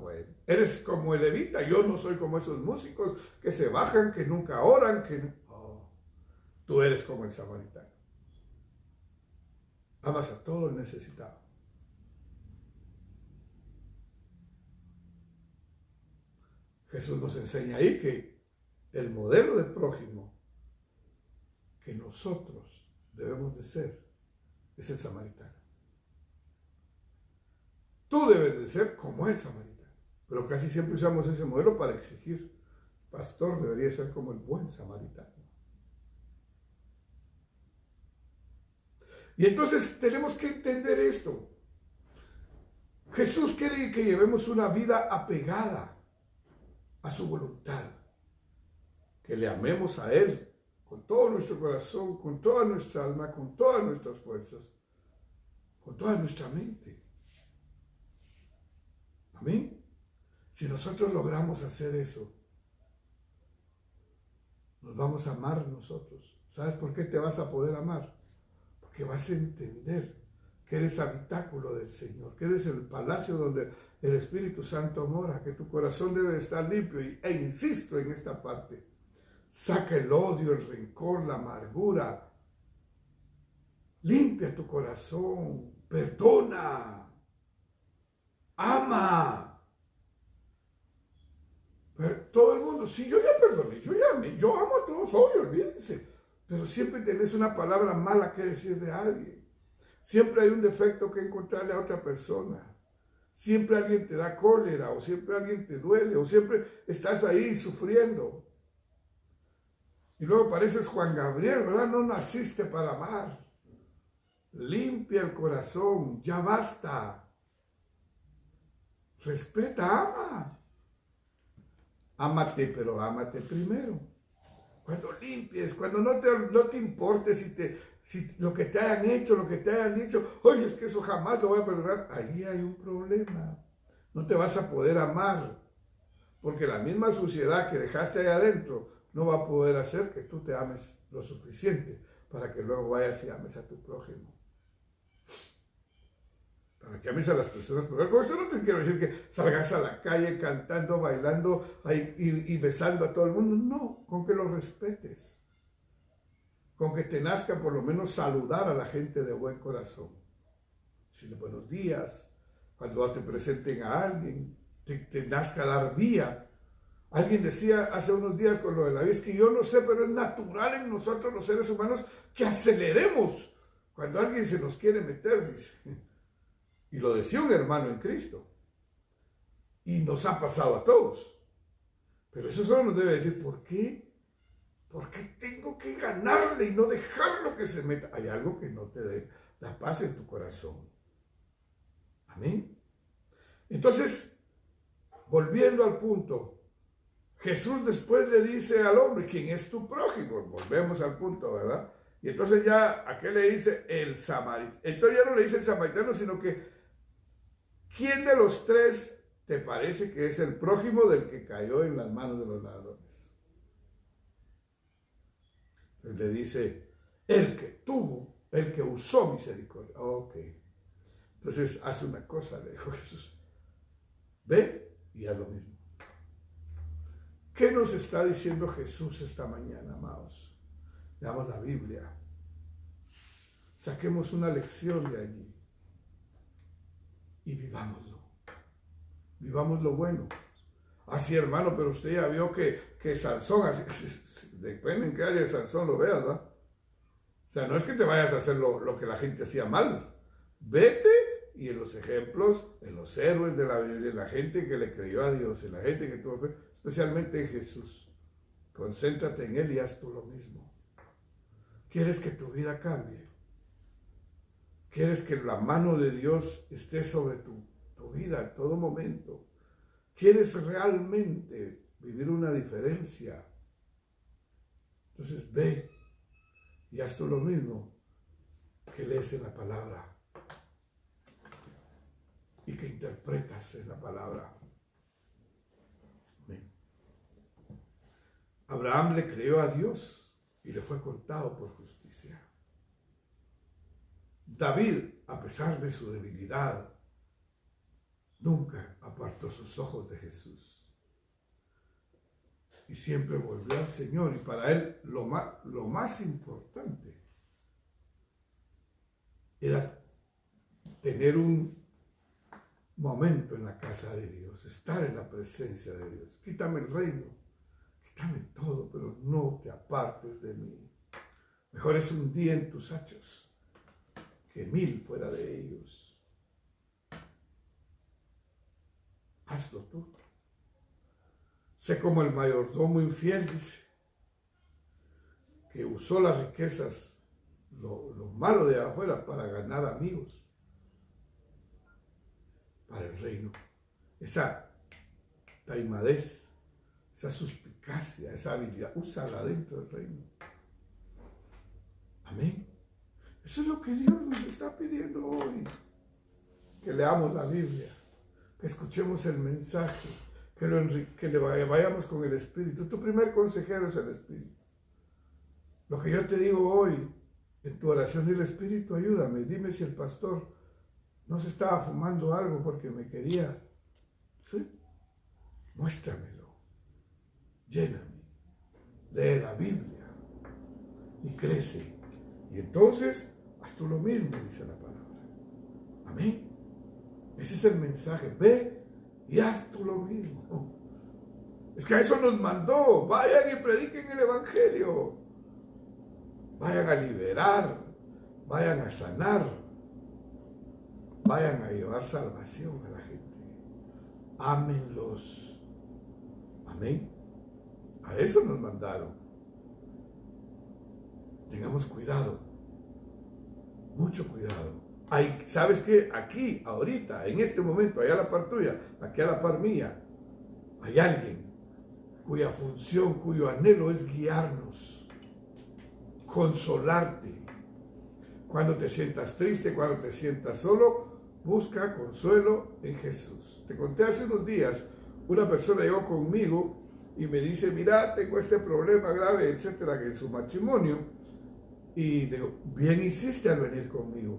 Bueno. ¿Eres como el levita? Yo no soy como esos músicos que se bajan, que nunca oran, que no. Oh, tú eres como el samaritano. Amas a todo el necesitado. Jesús nos enseña ahí que el modelo de prójimo que nosotros debemos de ser es el samaritano. Tú debes de ser como el samaritano, pero casi siempre usamos ese modelo para exigir. Pastor debería ser como el buen samaritano. Y entonces tenemos que entender esto. Jesús quiere que llevemos una vida apegada a su voluntad, que le amemos a Él con todo nuestro corazón, con toda nuestra alma, con todas nuestras fuerzas, con toda nuestra mente. Amén. Si nosotros logramos hacer eso, nos vamos a amar nosotros. ¿Sabes por qué te vas a poder amar? Porque vas a entender que eres habitáculo del Señor, que eres el palacio donde el Espíritu Santo mora, que tu corazón debe estar limpio. E insisto en esta parte, saca el odio, el rencor, la amargura, limpia tu corazón, perdona, ama. Pero todo el mundo, sí, yo ya perdoné, yo amo a todos hoy, olvídense. Pero siempre tenés una palabra mala que decir de alguien. Siempre hay un defecto que encontrarle a otra persona. Siempre alguien te da cólera, o siempre alguien te duele, o siempre estás ahí sufriendo. Y luego pareces Juan Gabriel, ¿verdad? No naciste para amar. Limpia el corazón, ya basta. Respeta, ama. Ámate, pero ámate primero. Cuando limpies, cuando no te importe si lo que te hayan hecho, lo que te hayan dicho, oye, es que eso jamás lo voy a perdonar, ahí hay un problema. No te vas a poder amar, porque la misma suciedad que dejaste ahí adentro no va a poder hacer que tú te ames lo suficiente para que luego vayas y ames a tu prójimo. Para que ames a las personas. Pero con esto no te quiero decir que salgas a la calle cantando, bailando y besando a todo el mundo. No, con que lo respetes. Con que te nazca por lo menos saludar a la gente de buen corazón. Decirle buenos días. Cuando te presenten a alguien, te nazca dar vía. Alguien decía hace unos días con lo de la vida, es que yo no sé, pero es natural en nosotros los seres humanos que aceleremos cuando alguien se nos quiere meter, dice. Y lo decía un hermano en Cristo. Y nos ha pasado a todos. Pero eso solo nos debe decir, ¿por qué? ¿Por qué tengo que ganarle y no dejarlo que se meta? Hay algo que no te da paz en tu corazón. Amén. Entonces, volviendo al punto, Jesús después le dice al hombre, ¿quién es tu prójimo? Volvemos al punto, ¿verdad? Y entonces ya, ¿a qué le dice? El samaritano. Entonces ya no le dice el samaritano, sino que, ¿quién de los tres te parece que es el prójimo del que cayó en las manos de los ladrones? Entonces le dice, el que usó misericordia. Ok. Entonces hace una cosa, le dijo Jesús. Ve y haz lo mismo. ¿Qué nos está diciendo Jesús esta mañana, amados? Leamos la Biblia. Saquemos una lección de allí. Y vivámoslo. Vivamos lo bueno. Así, hermano, pero usted ya vio que Sansón, depende en qué área de Sansón lo veas, ¿verdad? O sea, no es que te vayas a hacer lo que la gente hacía mal. Vete y en los ejemplos, en los héroes de la Biblia, en la gente que le creyó a Dios, en la gente que tuvo fe, especialmente en Jesús. Concéntrate en Él y haz tú lo mismo. ¿Quieres que tu vida cambie? ¿Quieres que la mano de Dios esté sobre tu vida en todo momento? ¿Quieres realmente vivir una diferencia? Entonces ve y haz tú lo mismo que lees en la palabra y que interpretas en la palabra. Amén. Abraham le creyó a Dios y le fue contado por justicia. David, a pesar de su debilidad, nunca apartó sus ojos de Jesús. Y siempre volvió al Señor. Y para él lo más importante era tener un momento en la casa de Dios, estar en la presencia de Dios. Quítame el reino, quítame todo, pero no te apartes de mí. Mejor es un día en tus hachos que 1000 fuera de ellos. Hazlo tú. Sé como el mayordomo infiel, dice, que usó las riquezas, lo malo de afuera, para ganar amigos para el reino. Esa taimadez, esa suspicacia, esa habilidad, úsala dentro del reino. Amén. Eso es lo que Dios nos está pidiendo hoy. Que leamos la Biblia, que escuchemos el mensaje, que le vayamos con el Espíritu. Tu primer consejero es el Espíritu. Lo que yo te digo hoy, en tu oración, dile, Espíritu, ayúdame. Dime si el pastor no se estaba fumando algo porque me quería. ¿Sí? Muéstramelo. Lléname. Lee la Biblia y crece. Y entonces, haz tú lo mismo, dice la palabra. Amén. Ese es el mensaje. Ve y haz tú lo mismo. Es que a eso nos mandó. Vayan y prediquen el Evangelio. Vayan a liberar. Vayan a sanar. Vayan a llevar salvación a la gente. Ámenlos. Amén. A eso nos mandaron. Tengamos cuidado. Mucho cuidado. ¿Sabes qué? Aquí, ahorita, en este momento, allá a la par tuya, aquí a la par mía, hay alguien cuya función, cuyo anhelo es guiarnos, consolarte. Cuando te sientas triste, cuando te sientas solo, busca consuelo en Jesús. Te conté hace unos días, una persona llegó conmigo y me dice, mira, tengo este problema grave, etcétera, que en su matrimonio. Y digo, bien hiciste al venir conmigo,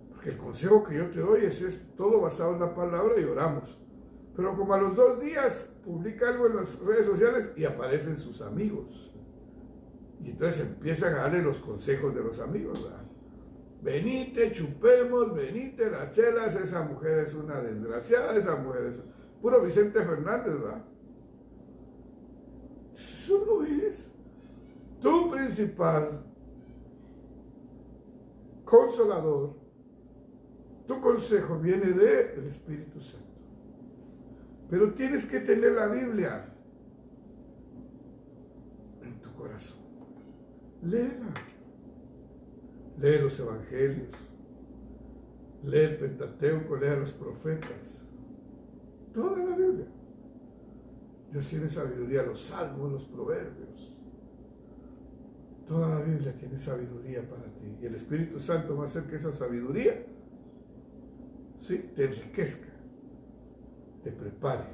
porque el consejo que yo te doy es todo basado en la palabra y oramos. Pero como a los 2 días publica algo en las redes sociales y aparecen sus amigos. Y entonces empiezan a darle los consejos de los amigos, ¿verdad? Venite, chupemos, venite, las chelas, esa mujer es una desgraciada, esa mujer es puro Vicente Fernández, ¿verdad? Eso no es. Tu principal consolador, tu consejo viene del Espíritu Santo. Pero tienes que tener la Biblia en tu corazón. Léela. Lee los evangelios. Lee el Pentateuco, lee a los profetas. Toda la Biblia. Dios tiene sabiduría, los salmos, los proverbios. Toda la Biblia tiene sabiduría para ti. Y el Espíritu Santo va a hacer que esa sabiduría, sí, te enriquezca, te prepare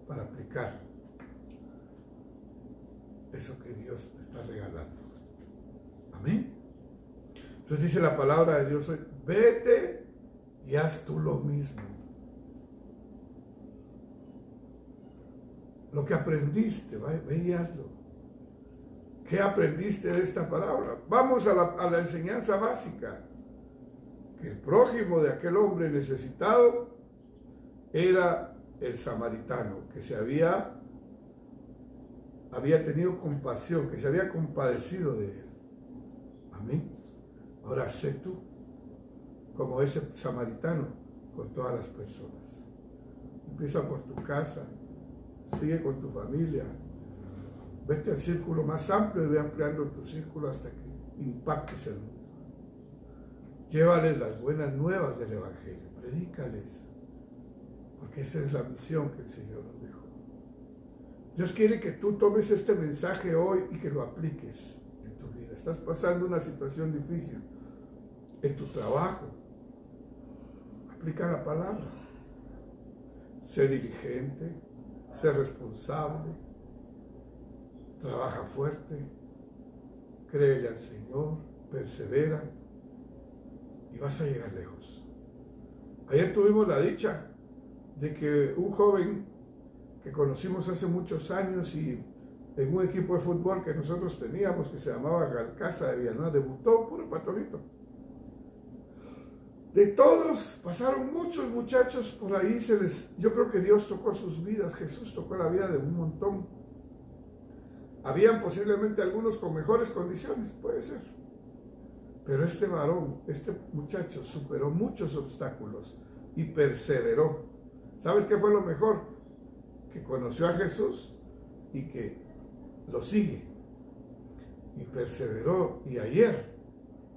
para aplicar eso que Dios te está regalando. Amén. Entonces dice la palabra de Dios hoy, vete y haz tú lo mismo. Lo que aprendiste, ve y hazlo. ¿Qué aprendiste de esta palabra? Vamos a la enseñanza básica. Que el prójimo de aquel hombre necesitado era el samaritano, que se había tenido compasión, que se había compadecido de él. Amén. Ahora sé tú como ese samaritano con todas las personas. Empieza por tu casa, sigue con tu familia, vete al círculo más amplio y ve ampliando tu círculo hasta que impactes el mundo. Llévales las buenas nuevas del Evangelio, predícales, porque esa es la misión que el Señor nos dejó. Dios quiere que tú tomes este mensaje hoy y que lo apliques en tu vida. Estás pasando una situación difícil en tu trabajo. Aplica la palabra. Sé diligente, sé responsable, trabaja fuerte, créele al Señor, persevera y vas a llegar lejos. Ayer tuvimos la dicha de que un joven que conocimos hace muchos años y en un equipo de fútbol que nosotros teníamos que se llamaba Galcaza de Villanueva, debutó puro patojito. De todos, pasaron muchos muchachos por ahí, yo creo que Dios tocó sus vidas, Jesús tocó la vida de un montón. Habían posiblemente algunos con mejores condiciones, puede ser. Pero este varón, este muchacho superó muchos obstáculos y perseveró. ¿Sabes qué fue lo mejor? Que conoció a Jesús y que lo sigue. Y perseveró. Y ayer,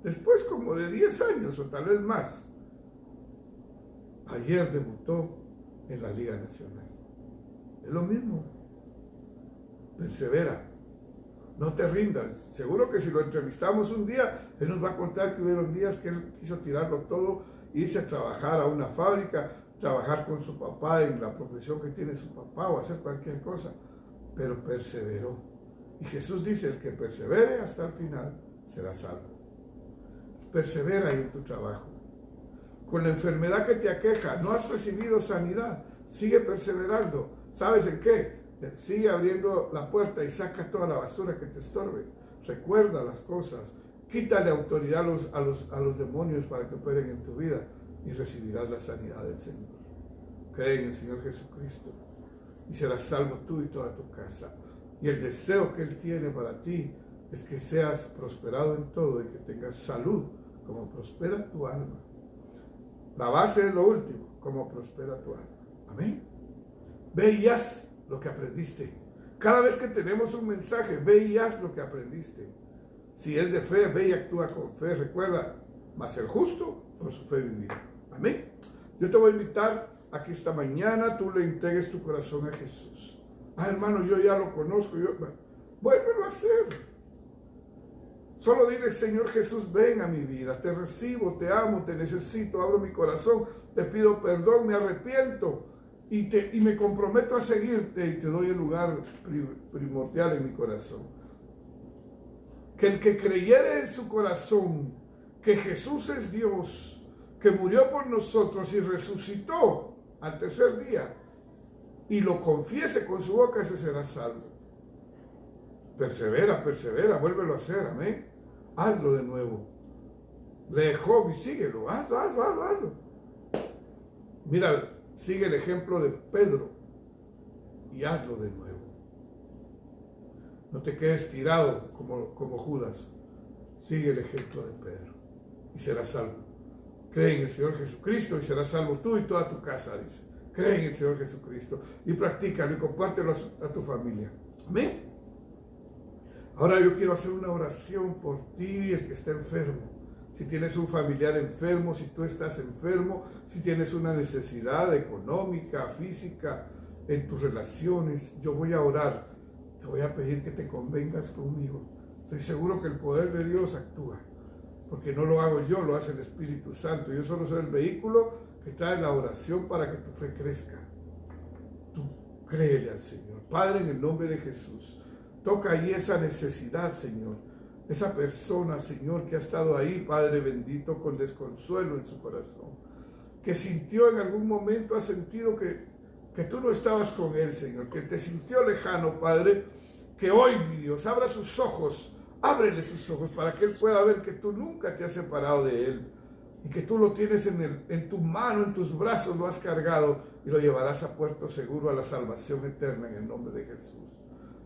después como de 10 años o tal vez más, ayer debutó en la Liga Nacional. Es lo mismo. Persevera. No te rindas. Seguro que si lo entrevistamos un día, él nos va a contar que hubieron días que él quiso tirarlo todo, irse a trabajar a una fábrica, trabajar con su papá en la profesión que tiene su papá o hacer cualquier cosa. Pero perseveró. Y Jesús dice, el que persevere hasta el final será salvo. Persevera ahí en tu trabajo. Con la enfermedad que te aqueja, no has recibido sanidad, sigue perseverando. ¿Sabes en qué? Sigue abriendo la puerta y saca toda la basura que te estorbe. Recuerda las cosas. Quítale autoridad a los demonios para que operen en tu vida y recibirás la sanidad del Señor. Cree en el Señor Jesucristo y serás salvo tú y toda tu casa. Y el deseo que Él tiene para ti es que seas prosperado en todo y que tengas salud, como prospera tu alma. La base es lo último, como prospera tu alma. Amén. Ve y haz lo que aprendiste. Cada vez que tenemos un mensaje, ve y haz lo que aprendiste. Si es de fe, ve y actúa con fe. Recuerda, mas el justo por su fe vivirá. Amén. Yo te voy a invitar a que esta mañana tú le entregues tu corazón a Jesús. Ah, hermano, yo ya lo conozco. Vuélvelo a hacer. Solo dile, Señor Jesús, ven a mi vida. Te recibo, te amo, te necesito. Abro mi corazón. Te pido perdón, me arrepiento. Y me comprometo a seguirte y te doy el lugar primordial en mi corazón. Que el que creyere en su corazón que Jesús es Dios, que murió por nosotros y resucitó al tercer día, y lo confiese con su boca, ese será salvo. Persevera, persevera, vuélvelo a hacer, amén. Hazlo de nuevo. Lee Job y síguelo, hazlo. Mira, sigue el ejemplo de Pedro y hazlo de nuevo. No te quedes tirado como Judas. Sigue el ejemplo de Pedro y serás salvo. Cree en el Señor Jesucristo y serás salvo tú y toda tu casa, dice. Cree en el Señor Jesucristo y practícalo y compártelo a tu familia. Amén. Ahora yo quiero hacer una oración por ti y el que está enfermo. Si tienes un familiar enfermo, si tú estás enfermo, si tienes una necesidad económica, física, en tus relaciones, yo voy a orar. Te voy a pedir que te convengas conmigo. Estoy seguro que el poder de Dios actúa, porque no lo hago yo, lo hace el Espíritu Santo. Yo solo soy el vehículo que trae la oración para que tu fe crezca. Tú créele al Señor. Padre, en el nombre de Jesús, toca ahí esa necesidad, Señor. Esa persona, Señor, que ha estado ahí, Padre bendito, con desconsuelo en su corazón, que sintió en algún momento, ha sentido que tú no estabas con él, Señor, que te sintió lejano, Padre, que hoy, mi Dios, abra sus ojos, ábrele sus ojos para que él pueda ver que tú nunca te has separado de él y que tú lo tienes en tu mano, en tus brazos, lo has cargado y lo llevarás a puerto seguro, a la salvación eterna, en el nombre de Jesús.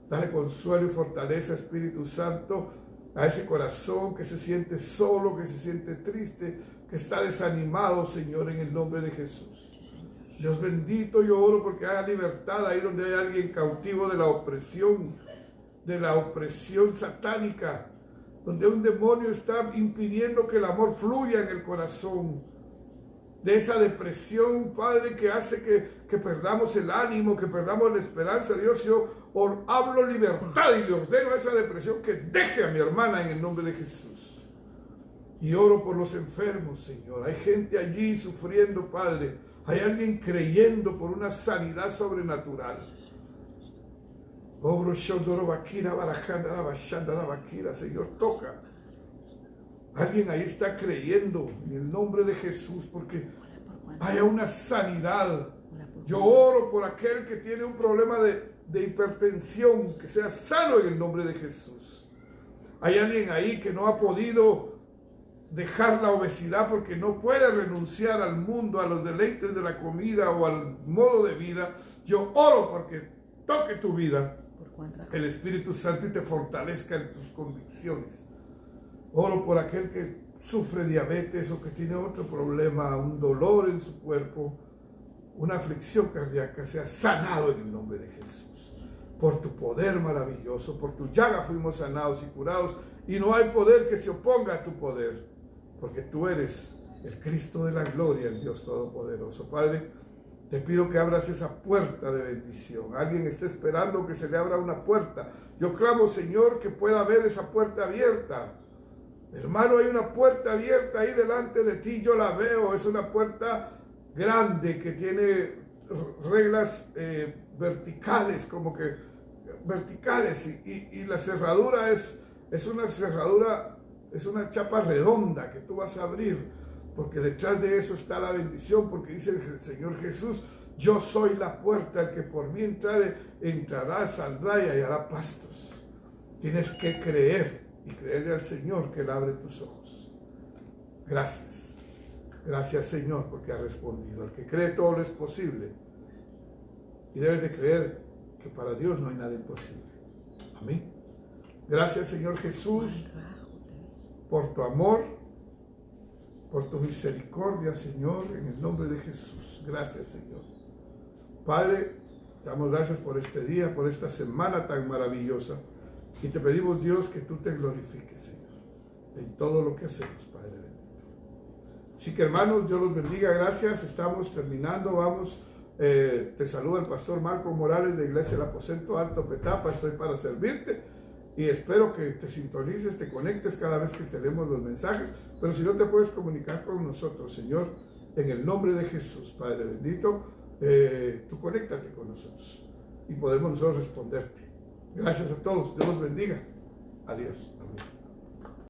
Dale consuelo y fortaleza, Espíritu Santo, a ese corazón que se siente solo, que se siente triste, que está desanimado, Señor, en el nombre de Jesús. Dios bendito, yo oro porque haya libertad ahí donde hay alguien cautivo de la opresión satánica, donde un demonio está impidiendo que el amor fluya en el corazón, de esa depresión, Padre, que hace que perdamos el ánimo, que perdamos la esperanza. Dios, yo hablo libertad y le ordeno a esa depresión que deje a mi hermana en el nombre de Jesús. Y oro por los enfermos, Señor. Hay gente allí sufriendo, Padre. Hay alguien creyendo por una sanidad sobrenatural. Señor, toca. Alguien ahí está creyendo en el nombre de Jesús porque haya una sanidad. Yo oro por aquel que tiene un problema de hipertensión, que sea sano en el nombre de Jesús. Hay alguien ahí que no ha podido dejar la obesidad porque no puede renunciar al mundo, a los deleites de la comida o al modo de vida. Yo oro porque toque tu vida, el Espíritu Santo, y te fortalezca en tus convicciones. Oro por aquel que sufre diabetes o que tiene otro problema, un dolor en su cuerpo, una aflicción cardíaca, sea sanado en el nombre de Jesús. Por tu poder maravilloso, por tu llaga fuimos sanados y curados, y no hay poder que se oponga a tu poder, porque tú eres el Cristo de la gloria, el Dios Todopoderoso. Padre, te pido que abras esa puerta de bendición. Alguien está esperando que se le abra una puerta. Yo clamo, Señor, que pueda haber esa puerta abierta. Hermano, hay una puerta abierta ahí delante de ti, yo la veo, es una puerta grande que tiene reglas verticales, como que verticales, y la cerradura es una cerradura, es una chapa redonda que tú vas a abrir, porque detrás de eso está la bendición, porque dice el Señor Jesús: yo soy la puerta, el que por mí entrare, entrará, saldrá y hallará pastos. Tienes que creer y creerle al Señor que Él abre tus ojos. Gracias. Gracias, Señor, porque ha respondido. Al que cree, todo lo es posible. Y debes de creer que para Dios no hay nada imposible. Amén. Gracias, Señor Jesús, por tu amor, por tu misericordia, Señor, en el nombre de Jesús. Gracias, Señor. Padre, te damos gracias por este día, por esta semana tan maravillosa. Y te pedimos, Dios, que tú te glorifiques, Señor, en todo lo que hacemos, Padre bendito. Así que, hermanos, Dios los bendiga, gracias. Estamos terminando, vamos Te saluda el pastor Marco Morales de Iglesia El Aposento Alto Petapa. Estoy para servirte y espero que te sintonices, te conectes cada vez que tenemos los mensajes. Pero si no te puedes comunicar con nosotros, Señor, en el nombre de Jesús, Padre bendito, tú conéctate con nosotros y podemos nosotros responderte. Gracias a todos. Dios los bendiga. Adiós.